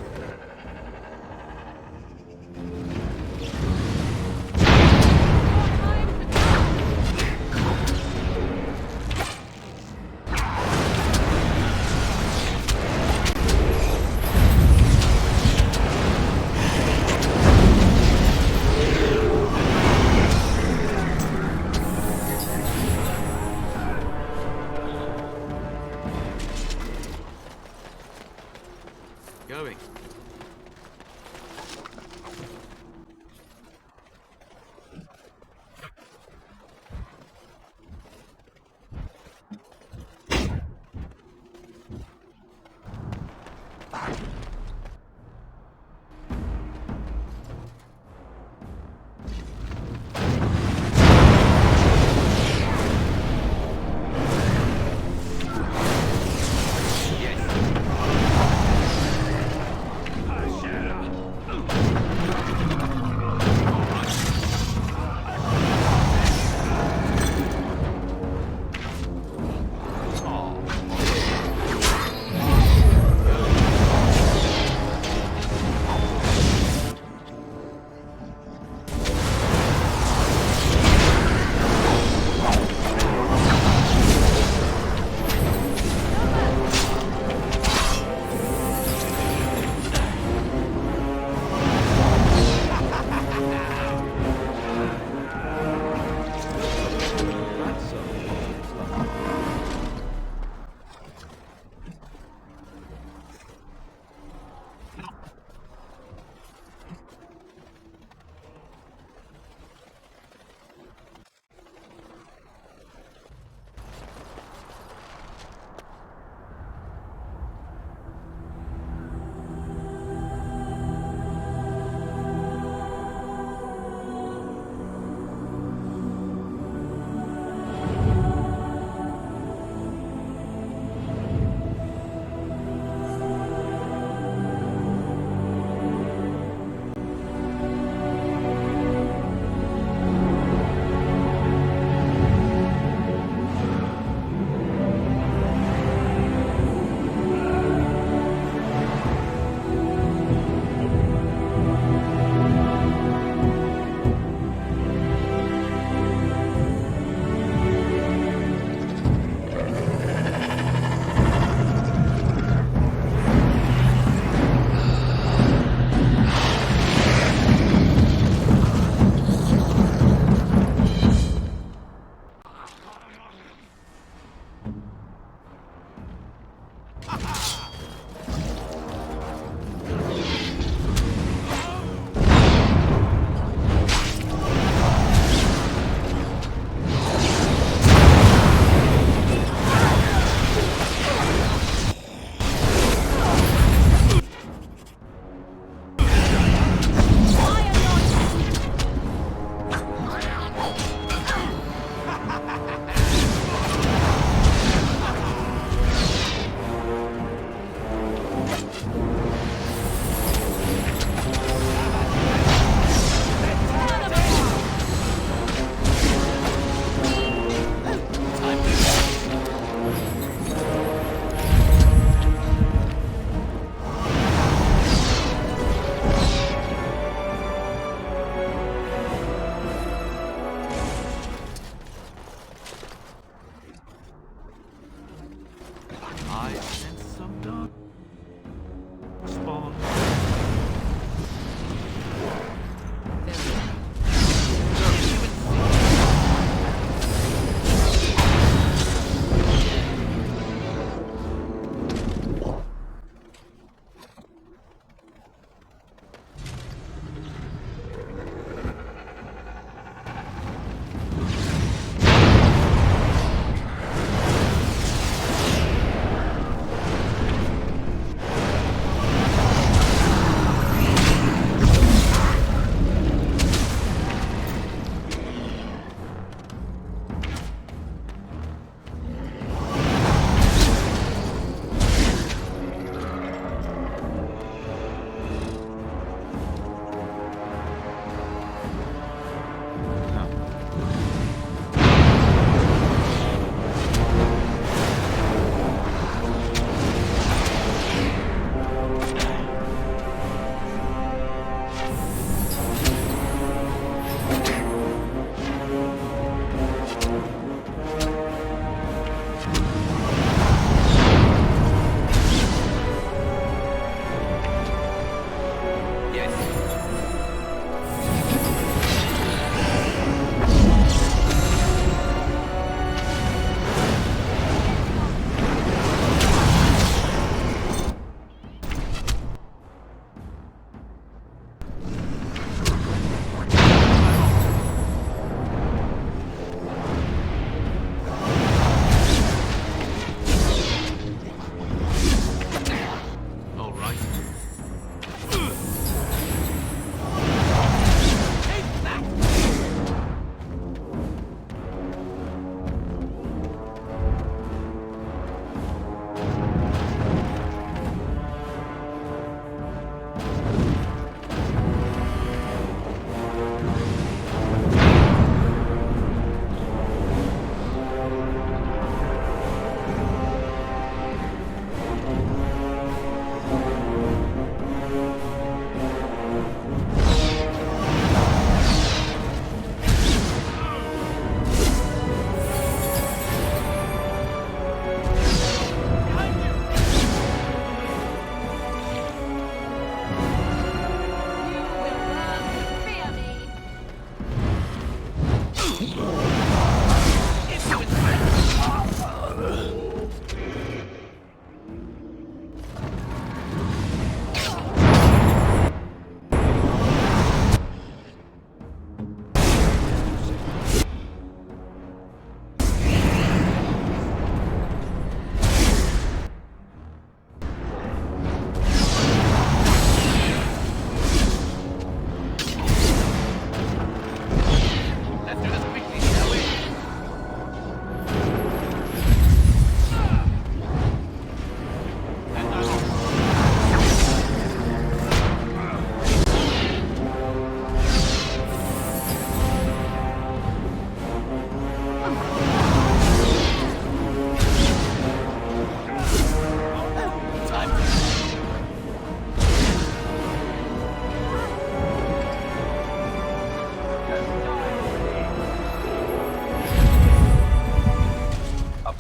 Going.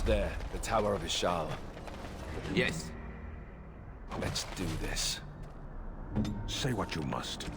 There, the Tower of Ishal. Yes. Let's do this. Say what you must.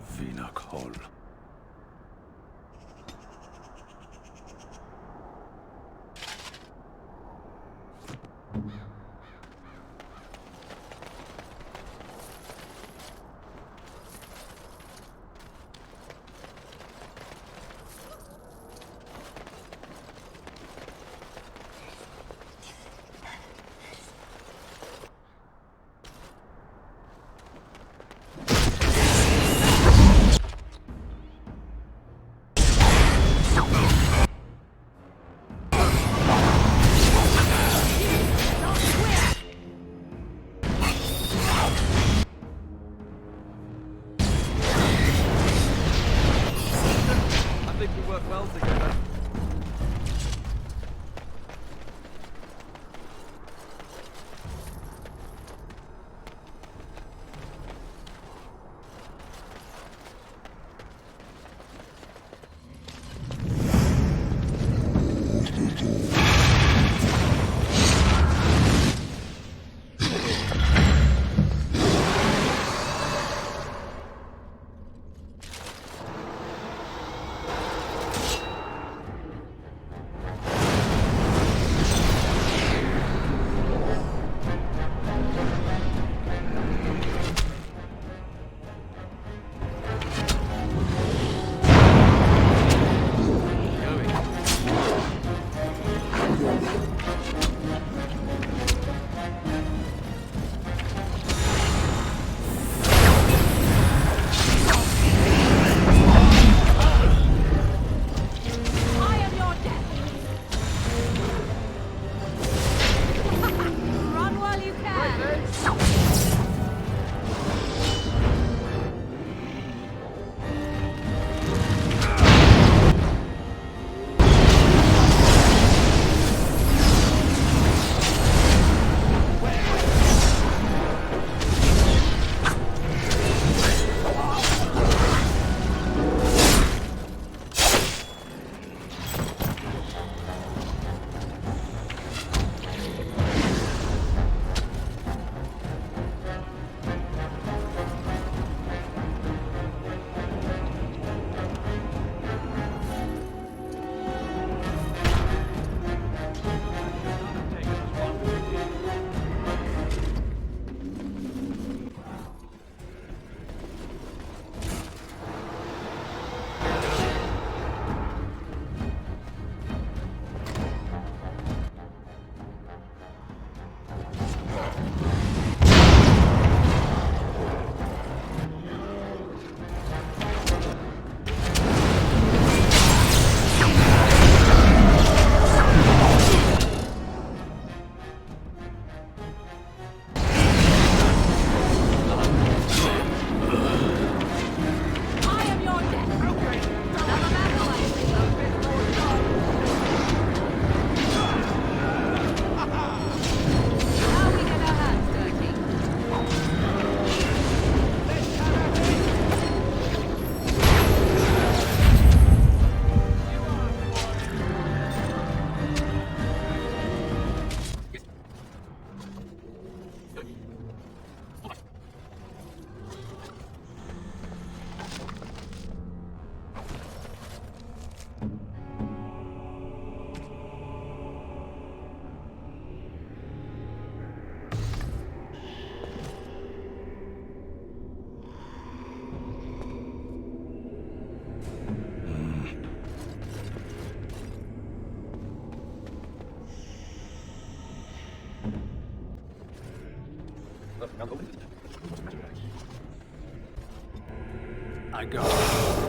Vinakol. I go.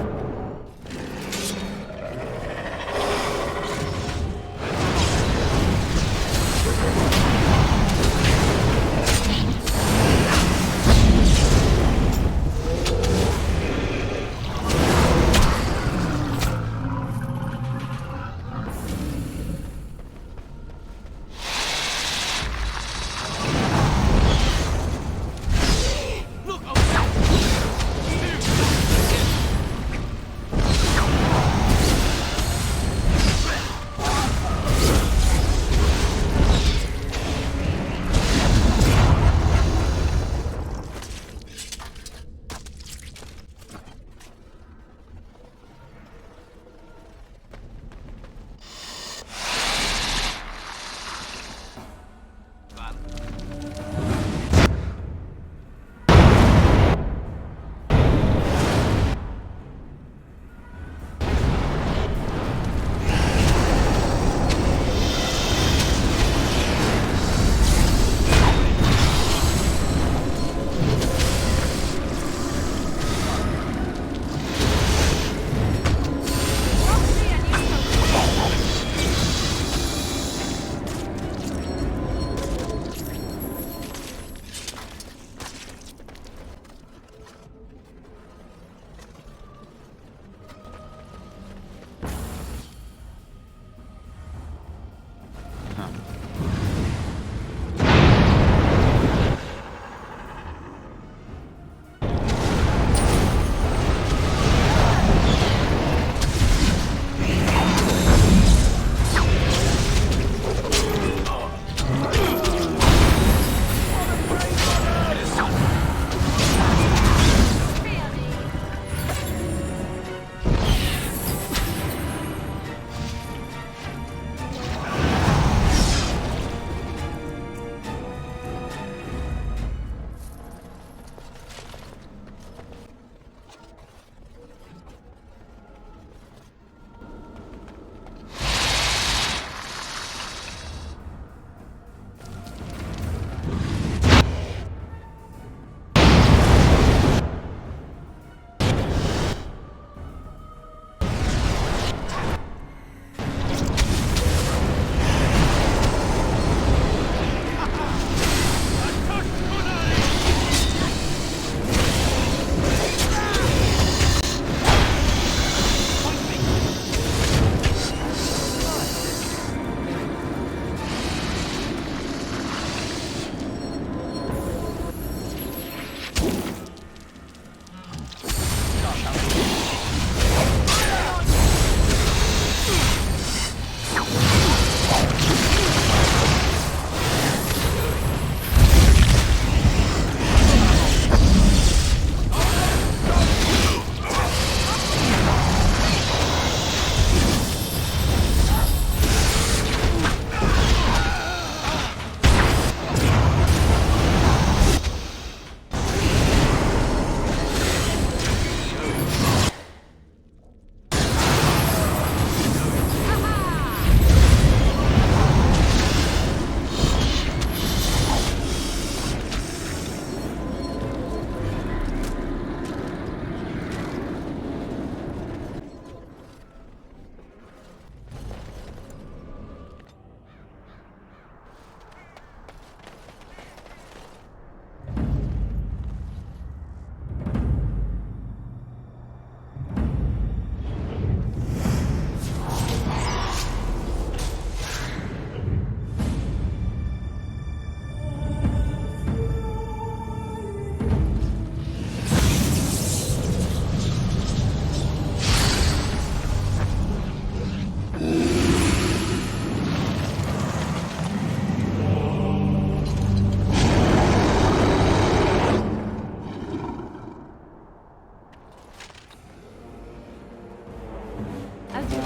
As you...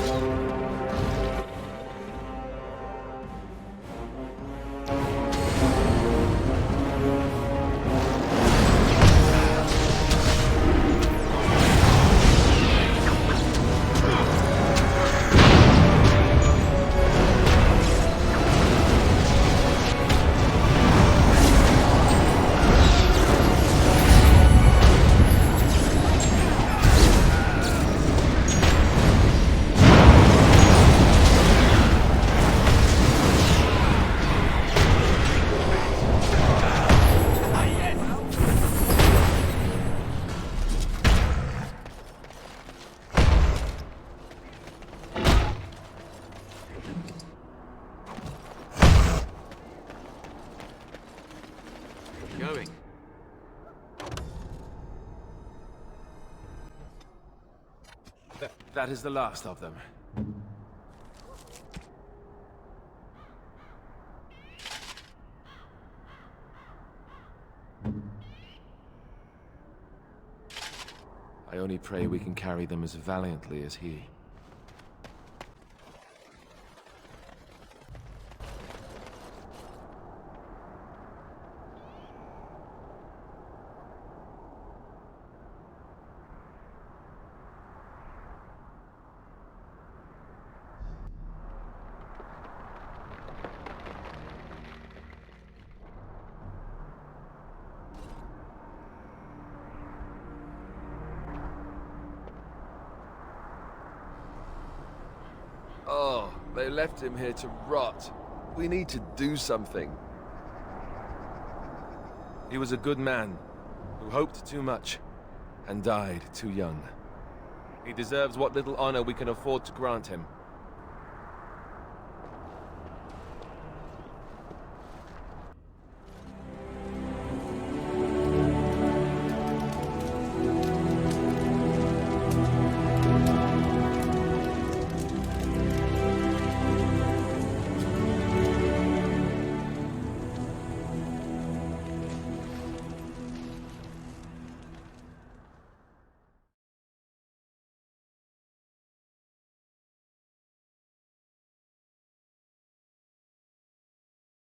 Going. That is the last of them. I only pray we can carry them as valiantly as he. Oh, they left him here to rot. We need to do something. He was a good man, who hoped too much, and died too young. He deserves what little honor we can afford to grant him.